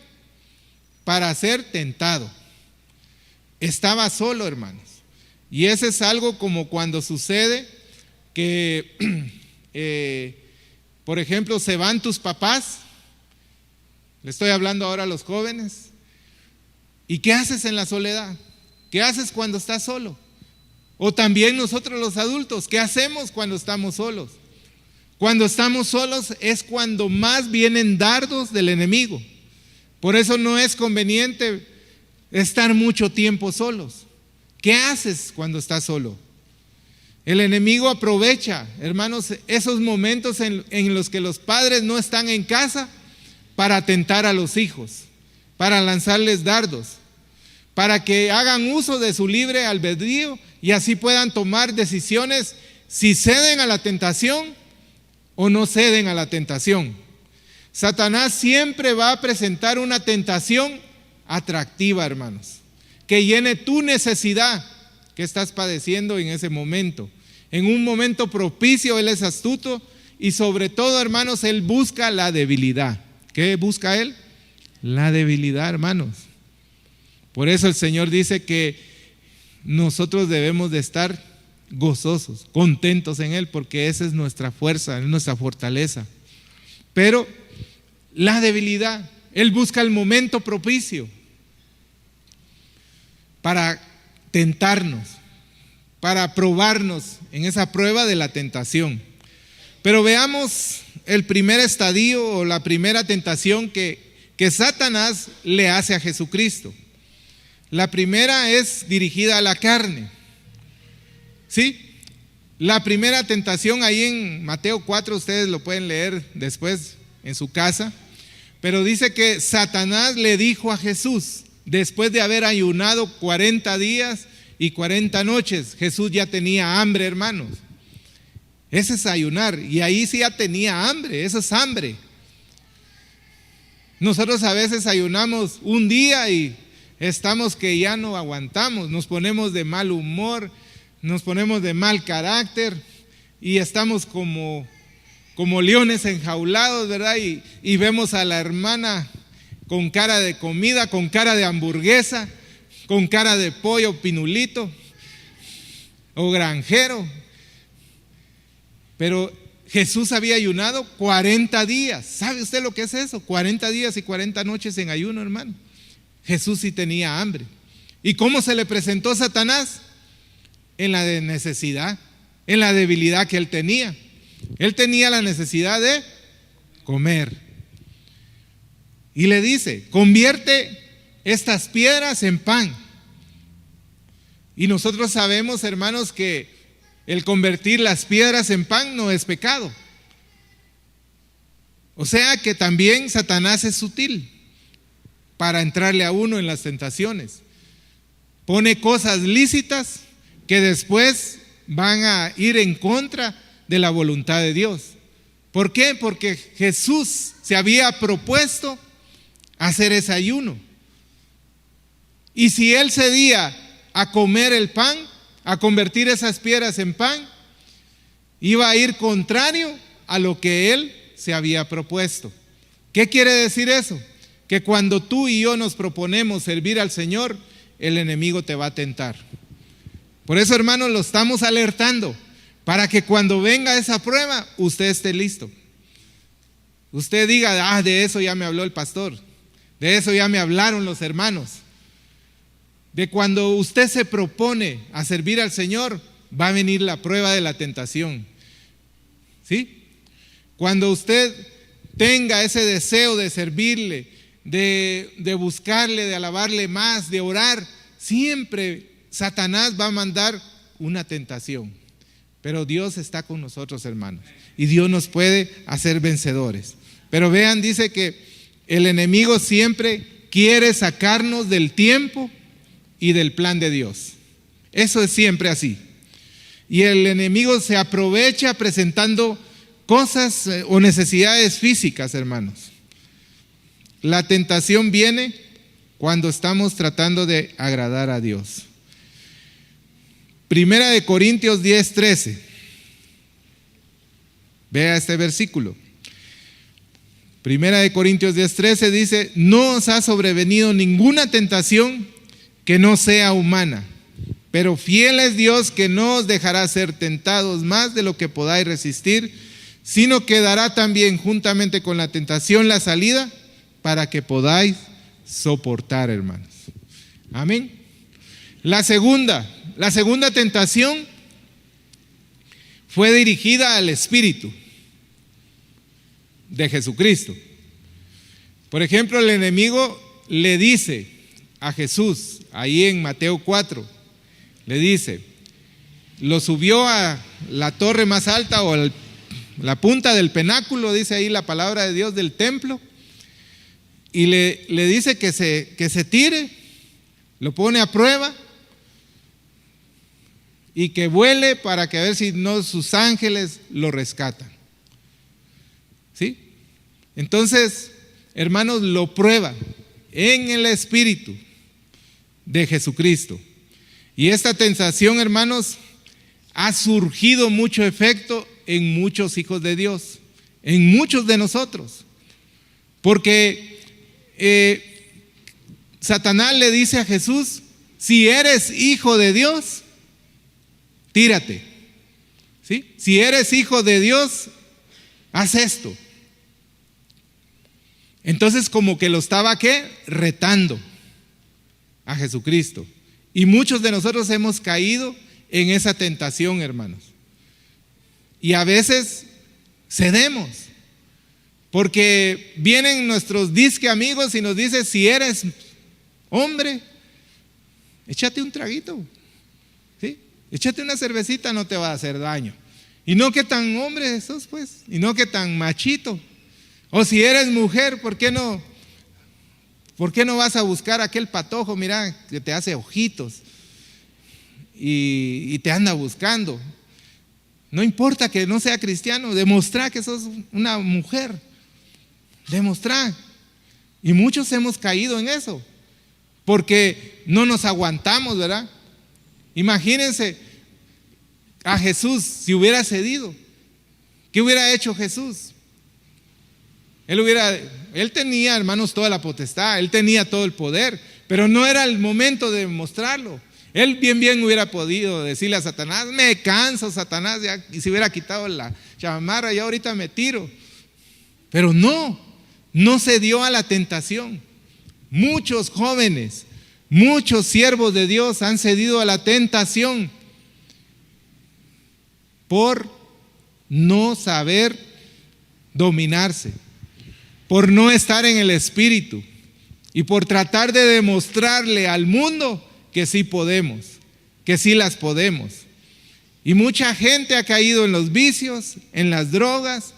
para ser tentado. Estaba solo, hermanos. Y ese es algo como cuando sucede que, por ejemplo, se van tus papás. Le estoy hablando ahora a los jóvenes. ¿Y qué haces en la soledad? ¿Qué haces cuando estás solo? O también nosotros los adultos, ¿qué hacemos cuando estamos solos? Cuando estamos solos es cuando más vienen dardos del enemigo. Por eso no es conveniente estar mucho tiempo solos. ¿Qué haces cuando estás solo? El enemigo aprovecha, hermanos, esos momentos en los que los padres no están en casa para tentar a los hijos, para lanzarles dardos, para que hagan uso de su libre albedrío y así puedan tomar decisiones si ceden a la tentación o no ceden a la tentación. Satanás siempre va a presentar una tentación atractiva, hermanos, que llene tu necesidad que estás padeciendo en ese momento. En un momento propicio él es astuto y sobre todo, hermanos, él busca la debilidad. ¿Qué busca él? La debilidad, hermanos. Por eso el Señor dice que nosotros debemos de estar gozosos, contentos en él, porque esa es nuestra fuerza, es nuestra fortaleza. Pero la debilidad, él busca el momento propicio para tentarnos, para probarnos en esa prueba de la tentación. Pero veamos el primer estadio o la primera tentación que Satanás le hace a Jesucristo. La primera es dirigida a la carne. ¿Sí? La primera tentación ahí en Mateo 4, ustedes lo pueden leer después en su casa, pero dice que Satanás le dijo a Jesús, después de haber ayunado 40 días y 40 noches, Jesús ya tenía hambre, hermanos. Ese es ayunar, y ahí sí ya tenía hambre, eso es hambre. Nosotros a veces ayunamos un día y estamos que ya no aguantamos, nos ponemos de mal humor, nos ponemos de mal carácter y estamos como leones enjaulados, ¿verdad? Y vemos a la hermana con cara de comida, con cara de hamburguesa, con cara de pollo pinulito o granjero. Pero Jesús había ayunado 40 días. ¿Sabe usted lo que es eso? 40 días y 40 noches en ayuno, hermano. Jesús sí tenía hambre. ¿Y cómo se le presentó Satanás? En la necesidad, en la debilidad que él tenía. Él tenía la necesidad de comer. Y le dice, convierte estas piedras en pan. Y nosotros sabemos, hermanos, que el convertir las piedras en pan no es pecado. O sea que también Satanás es sutil para entrarle a uno en las tentaciones. Pone cosas lícitas que después van a ir en contra de la voluntad de Dios. ¿Por qué? Porque Jesús se había propuesto hacer ese ayuno. Y si él cedía a comer el pan, a convertir esas piedras en pan, iba a ir contrario a lo que él se había propuesto. ¿Qué quiere decir eso? Que cuando tú y yo nos proponemos servir al Señor, el enemigo te va a tentar. Por eso, hermanos, lo estamos alertando, para que cuando venga esa prueba, usted esté listo. Usted diga, de eso ya me habló el pastor, de eso ya me hablaron los hermanos. De cuando usted se propone a servir al Señor, va a venir la prueba de la tentación. ¿Sí? Cuando usted tenga ese deseo de servirle, de buscarle, de alabarle más, de orar, siempre Satanás va a mandar una tentación. Pero Dios está con nosotros, hermanos, y Dios nos puede hacer vencedores. Pero vean, dice que el enemigo siempre quiere sacarnos del tiempo y del plan de Dios. Eso es siempre así. Y el enemigo se aprovecha presentando cosas o necesidades físicas, hermanos. La tentación viene cuando estamos tratando de agradar a Dios. Primera de Corintios 10:13. Vea este versículo. Primera de Corintios 10:13 dice: no os ha sobrevenido ninguna tentación que no sea humana, pero fiel es Dios, que no os dejará ser tentados más de lo que podáis resistir, sino que dará también juntamente con la tentación la salida para que podáis soportar, hermanos. Amén. La segunda tentación fue dirigida al Espíritu de Jesucristo. Por ejemplo, el enemigo le dice a Jesús, ahí en Mateo 4, le dice, lo subió a la torre más alta o la punta del penáculo, dice ahí la palabra de Dios, del templo, y le dice que se tire, lo pone a prueba y que vuele para que a ver si no sus ángeles lo rescatan. ¿Sí? Entonces, hermanos, lo prueba en el Espíritu de Jesucristo. Y esta tentación, hermanos, ha surgido mucho efecto en muchos hijos de Dios, en muchos de nosotros. Porque Satanás le dice a Jesús, si eres hijo de Dios, tírate. ¿Sí? Si eres hijo de Dios, haz esto. Entonces como que lo estaba, ¿qué? Retando a Jesucristo. Y muchos de nosotros hemos caído en esa tentación, hermanos. Y a veces cedemos, porque vienen nuestros disque amigos y nos dicen, si eres hombre, échate un traguito, ¿sí? Échate una cervecita, no te va a hacer daño. Y no que tan hombre sos, pues, y no que tan machito. O si eres mujer, ¿por qué no vas a buscar aquel patojo, mira, que te hace ojitos y te anda buscando? No importa que no sea cristiano, demostrá que sos una mujer, demostrá. Y muchos hemos caído en eso, porque no nos aguantamos, ¿verdad? Imagínense, a Jesús si hubiera cedido? ¿Qué hubiera hecho Jesús? Él tenía, hermanos, toda la potestad, él tenía todo el poder, pero no era el momento de mostrarlo. Él bien hubiera podido decirle a Satanás: me canso, Satanás, ya, y se hubiera quitado la chamarra, ya ahorita me tiro. Pero no cedió a la tentación. Muchos jóvenes, muchos siervos de Dios han cedido a la tentación por no saber dominarse, por no estar en el Espíritu y por tratar de demostrarle al mundo que sí podemos, que sí las podemos. Y mucha gente ha caído en los vicios, en las drogas,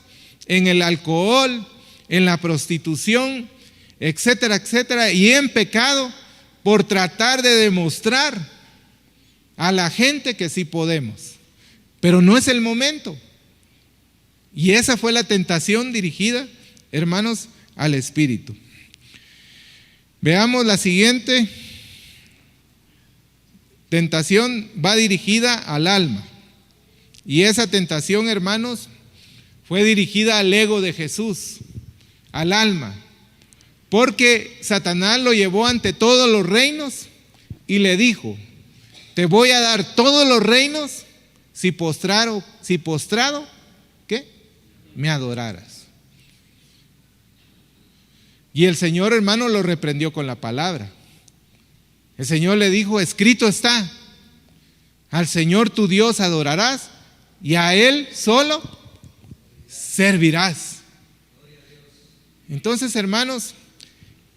en el alcohol, en la prostitución, etcétera, etcétera, y en pecado por tratar de demostrar a la gente que sí podemos. Pero no es el momento. Y esa fue la tentación dirigida, hermanos, al Espíritu. Veamos la siguiente. Tentación va dirigida al alma. Y esa tentación, hermanos, fue dirigida al ego de Jesús, al alma. Porque Satanás lo llevó ante todos los reinos y le dijo: te voy a dar todos los reinos si postrado, ¿qué? Me adoraras. Y el Señor, hermano, lo reprendió con la palabra. El Señor le dijo: escrito está, al Señor tu Dios adorarás y a Él solo servirás. Entonces, hermanos,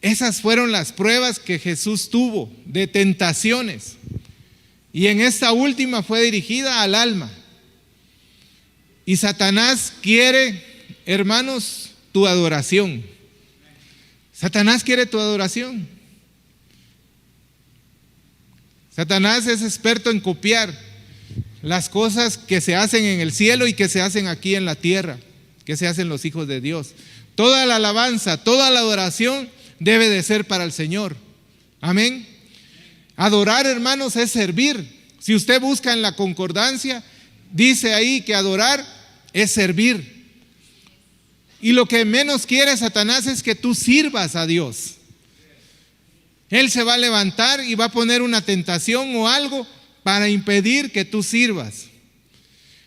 esas fueron las pruebas que Jesús tuvo de tentaciones. Y en esta última fue dirigida al alma. Y Satanás quiere, hermanos, tu adoración. Satanás quiere tu adoración. Satanás es experto en copiar las cosas que se hacen en el cielo y que se hacen aquí en la tierra, que se hacen los hijos de Dios. Toda la alabanza, toda la adoración debe de ser para el Señor. Amén. Adorar, hermanos, es servir. Si usted busca en la concordancia, dice ahí que adorar es servir. Y lo que menos quiere Satanás es que tú sirvas a Dios. Él se va a levantar y va a poner una tentación o algo para impedir que tú sirvas.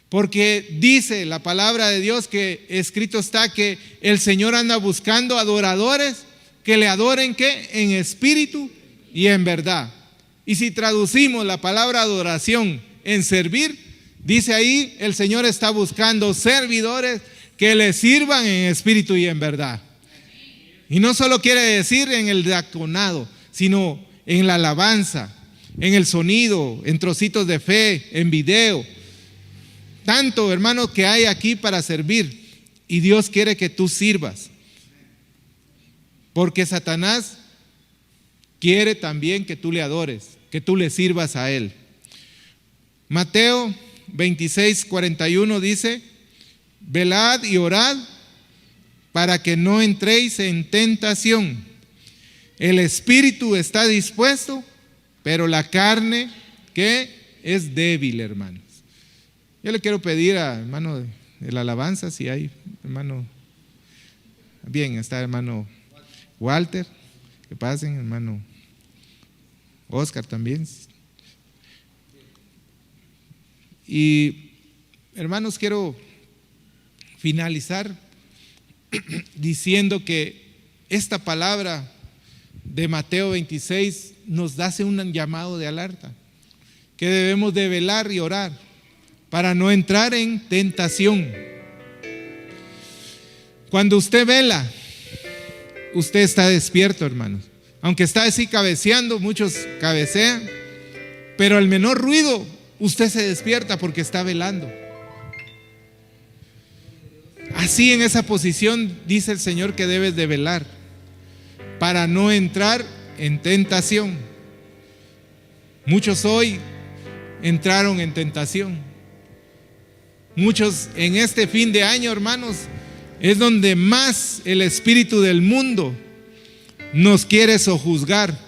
Porque dice la palabra de Dios que escrito está que el Señor anda buscando adoradores que le adoren, ¿qué? En espíritu y en verdad. Y si traducimos la palabra adoración en servir, dice ahí: el Señor está buscando servidores que le sirvan en espíritu y en verdad. Y no solo quiere decir en el diaconado, sino en la alabanza, en el sonido, en trocitos de fe, en video. Tanto, hermanos, que hay aquí para servir. Y Dios quiere que tú sirvas. Porque Satanás quiere también que tú le adores, que tú le sirvas a Él. Mateo 26:41 dice: velad y orad para que no entréis en tentación. El espíritu está dispuesto, pero la carne, ¿qué? Es débil, hermanos. Yo le quiero pedir a hermano de la alabanza, si hay hermano. Bien, está hermano Walter, que pasen, hermano Oscar también. Y hermanos, quiero finalizar diciendo que esta palabra de Mateo 26 nos hace un llamado de alerta, que debemos de velar y orar para no entrar en tentación. Cuando usted vela, usted está despierto, hermanos. Aunque está así cabeceando, muchos cabecean, pero al menor ruido usted se despierta porque está velando. Así, en esa posición dice el Señor que debes de velar para no entrar en tentación. Muchos hoy entraron en tentación. Muchos en este fin de año, hermanos, es donde más el espíritu del mundo nos quiere sojuzgar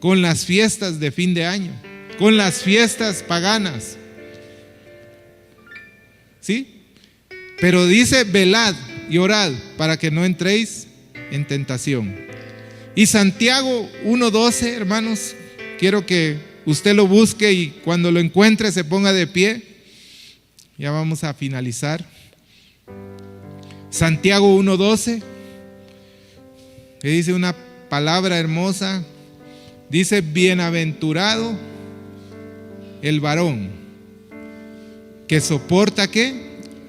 con las fiestas de fin de año, con las fiestas paganas. ¿sí? Pero dice: velad y orad para que no entréis en tentación. Y Santiago 1:12, hermanos, quiero que usted lo busque y cuando lo encuentre se ponga de pie. Ya vamos a finalizar. Santiago 1:12, que dice una palabra hermosa. Dice: bienaventurado el varón que soporta, ¿qué?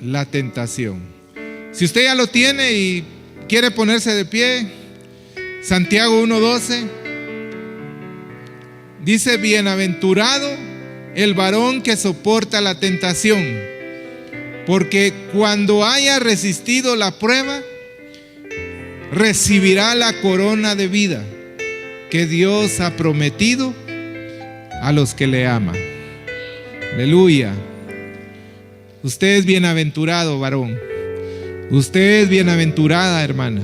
La tentación. Si usted ya lo tiene y quiere ponerse de pie, Santiago 1:12 dice: bienaventurado el varón que soporta la tentación, porque cuando haya resistido la prueba, recibirá la corona de vida que Dios ha prometido a los que le aman. Aleluya. Usted es bienaventurado, varón. Usted es bienaventurada, hermana,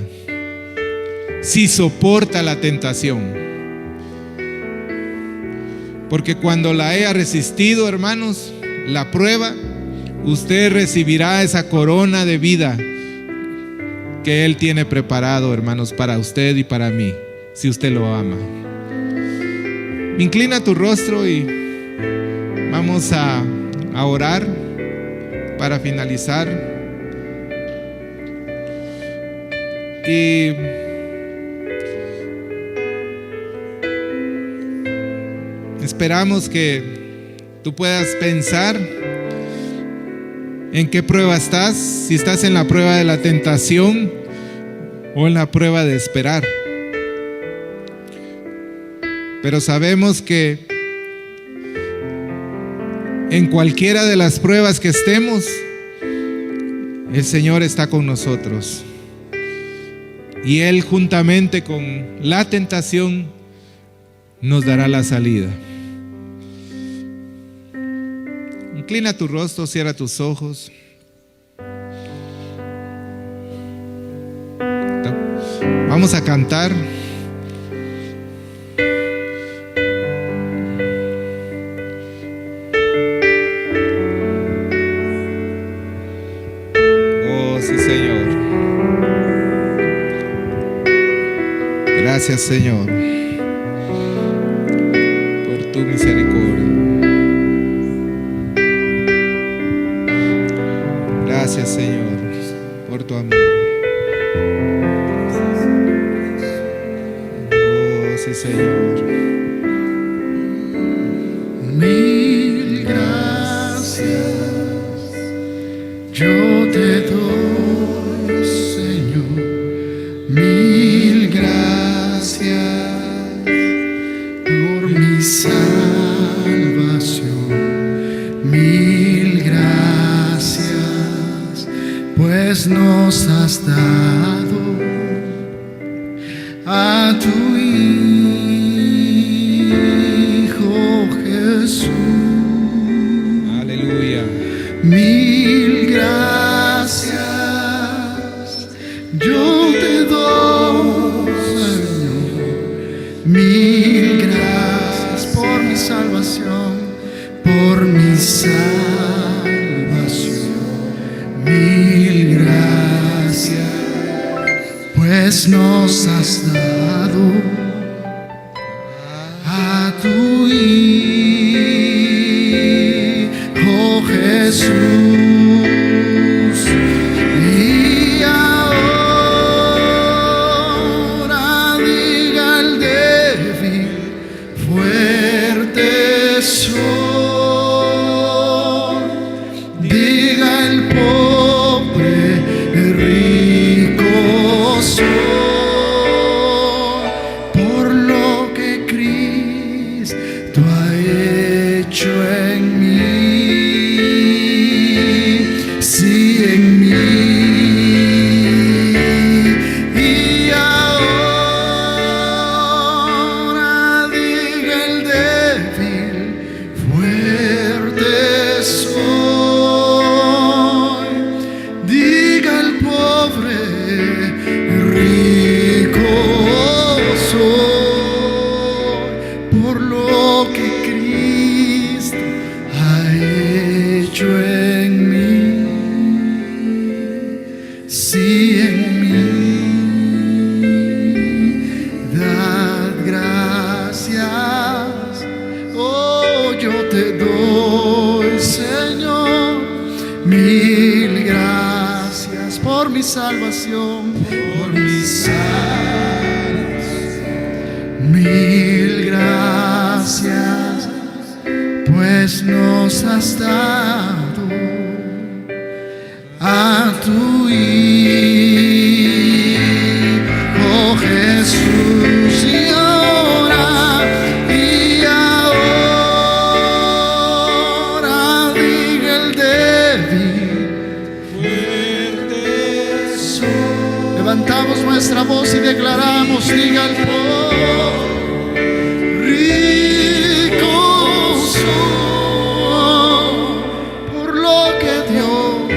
si soporta la tentación. Porque cuando la haya resistido, hermanos, la prueba, usted recibirá esa corona de vida que Él tiene preparado, hermanos, para usted y para mí, si usted lo ama. Inclina tu rostro y vamos a orar para finalizar. Y esperamos que tú puedas pensar en qué prueba estás, si estás en la prueba de la tentación o en la prueba de esperar. Pero sabemos que en cualquiera de las pruebas que estemos, el Señor está con nosotros. Y Él, juntamente con la tentación, nos dará la salida. Inclina tu rostro, cierra tus ojos. Vamos a cantar. Oh, sí, Señor. Gracias, Señor, por tu misericordia. Gracias, Señor, por tu amor. Oh, sí, Señor. Mil gracias yo te doy, Señor. Mil gracias por mi salvación. Mil gracias, pues nos has dado a tu Hijo Jesús. Aleluya. Mil gracias yo te doy, Señor. Mil gracias por mi salvación, por mi salvación. Mil gracias, pues nos has dado a tu Hijo Jesús. Y ahora diga el débil, fuerte soy. Diga el pobre, rico soy, por lo que Cristo ha hecho en mí. salvación, por mis años. Mil gracias, pues nos has dado a tu Hijo Jesús, y ahora diga el débil, fuerte soy. Levantamos nuestra voz y declaramos, diga el pobre, rico soy por lo que Dios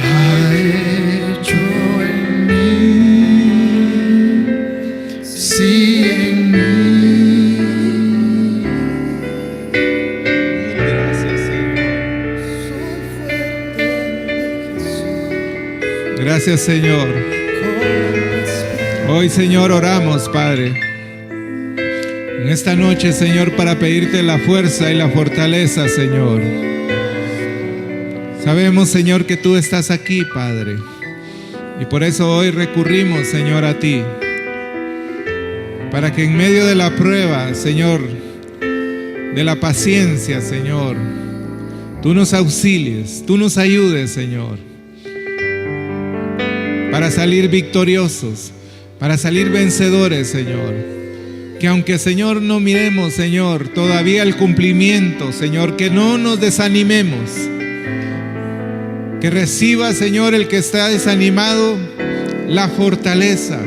ha hecho en mí, sí, en mí. Gracias, Señor. Gracias, Señor. Hoy, Señor, oramos, Padre, en esta noche, Señor, para pedirte la fuerza y la fortaleza, Señor. Sabemos, Señor, que tú estás aquí, Padre, y por eso hoy recurrimos, Señor, a ti, para que en medio de la prueba, Señor, de la paciencia, Señor, tú nos auxilies, tú nos ayudes, Señor, para salir victoriosos, para salir vencedores, Señor. Que aunque, Señor, no miremos, Señor, todavía el cumplimiento, Señor, que no nos desanimemos. Que reciba, Señor, el que está desanimado la fortaleza.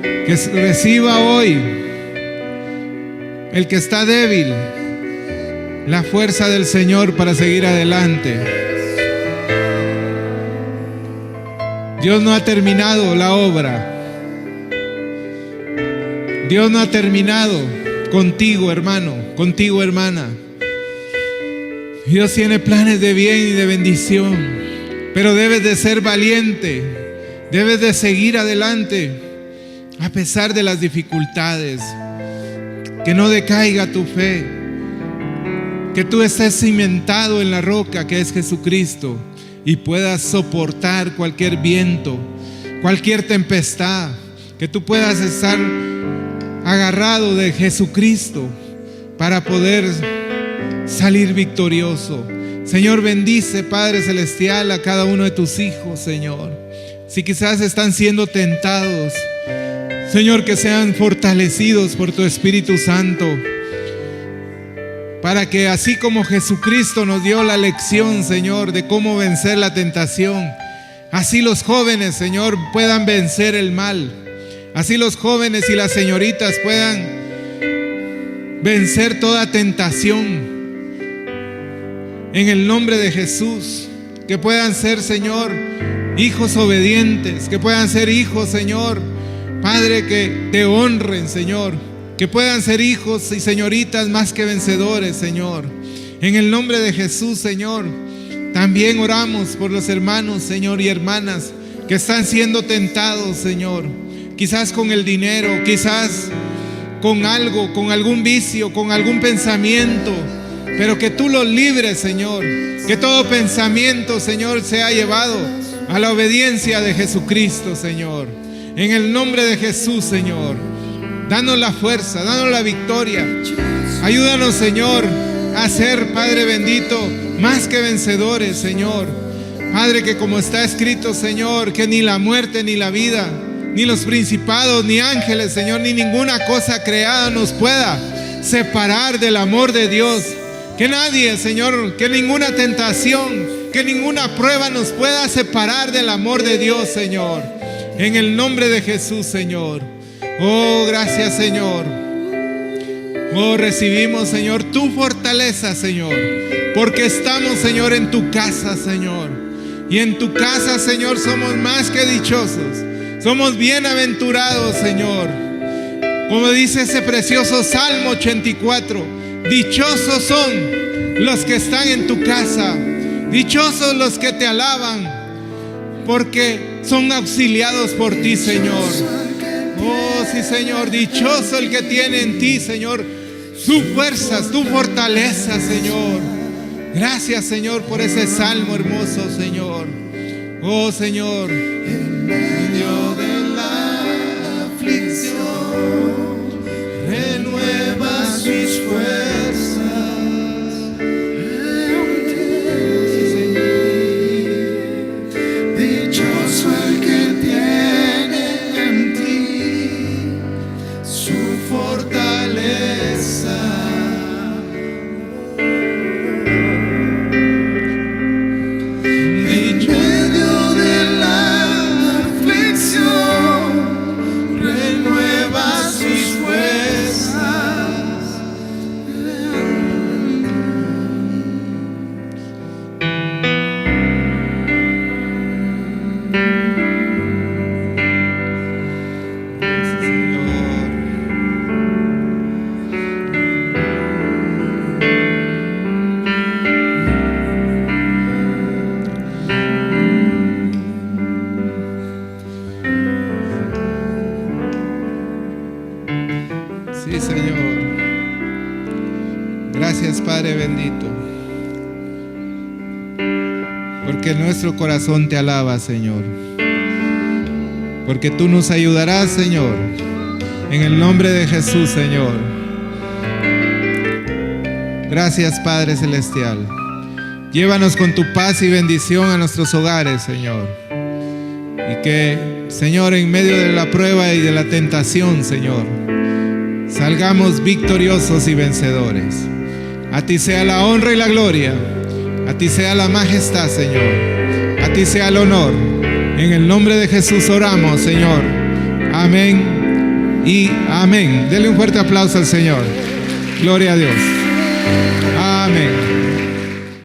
Que reciba hoy el que está débil la fuerza del Señor para seguir adelante. Dios no ha terminado la obra. Dios no ha terminado contigo, hermano, contigo, hermana. Dios tiene planes de bien y de bendición, pero debes de ser valiente, debes de seguir adelante a pesar de las dificultades. Que no decaiga tu fe, que tú estés cimentado en la roca que es Jesucristo y puedas soportar cualquier viento, cualquier tempestad, que tú puedas estar agarrado de Jesucristo para poder salir victorioso. Señor, bendice, Padre Celestial, a cada uno de tus hijos, Señor. Si quizás están siendo tentados, Señor, que sean fortalecidos por tu Espíritu Santo, para que así como Jesucristo nos dio la lección, Señor, de cómo vencer la tentación, así los jóvenes, Señor, puedan vencer el mal. Así los jóvenes y las señoritas puedan vencer toda tentación. En el nombre de Jesús, que puedan ser, Señor, hijos obedientes, que puedan ser hijos, Señor, Padre, que te honren, Señor, que puedan ser hijos y señoritas más que vencedores, Señor. En el nombre de Jesús, Señor, también oramos por los hermanos, Señor, y hermanas que están siendo tentados, Señor, quizás con el dinero, quizás con algo, con algún vicio, con algún pensamiento, pero que tú los libres, Señor, que todo pensamiento, Señor, sea llevado a la obediencia de Jesucristo, Señor. En el nombre de Jesús, Señor, danos la fuerza, danos la victoria. Ayúdanos, Señor, a ser, Padre bendito, más que vencedores, Señor. Padre, que como está escrito, Señor, que ni la muerte ni la vida, ni los principados, ni ángeles, Señor, ni ninguna cosa creada nos pueda separar del amor de Dios. Que nadie, Señor, que ninguna tentación, que ninguna prueba nos pueda separar del amor de Dios, Señor. En el nombre de Jesús, Señor. Oh, gracias, Señor. Oh, recibimos, Señor, tu fortaleza, Señor, porque estamos, Señor, en tu casa, Señor. Y en tu casa, Señor, somos más que dichosos. Somos bienaventurados, Señor. Como dice ese precioso Salmo 84, dichosos son los que están en tu casa, dichosos los que te alaban, porque son auxiliados por ti, Señor. Oh, sí, Señor, dichoso el que tiene en ti, Señor, sus fuerzas, tu fortaleza, Señor. Gracias, Señor, por ese salmo hermoso, Señor. Oh Señor, en medio de la aflicción, renuevas mis fuerzas. Dichoso el que tiene en ti su fortaleza. En medio de la aflicción, renuevas mis fuerzas. Señor. Sí, Señor. Gracias, Padre bendito, porque nuestro corazón te alaba, Señor, porque tú nos ayudarás, Señor, en el nombre de Jesús, Señor. Gracias, Padre celestial. Llévanos con tu paz y bendición a nuestros hogares, Señor, y que, Señor, en medio de la prueba y de la tentación, Señor, salgamos victoriosos y vencedores. A ti sea la honra y la gloria, a ti sea la majestad, Señor, a ti sea el honor. En el nombre de Jesús oramos, Señor. Amén y amén. Dele un fuerte aplauso al Señor. Gloria a Dios. Amén.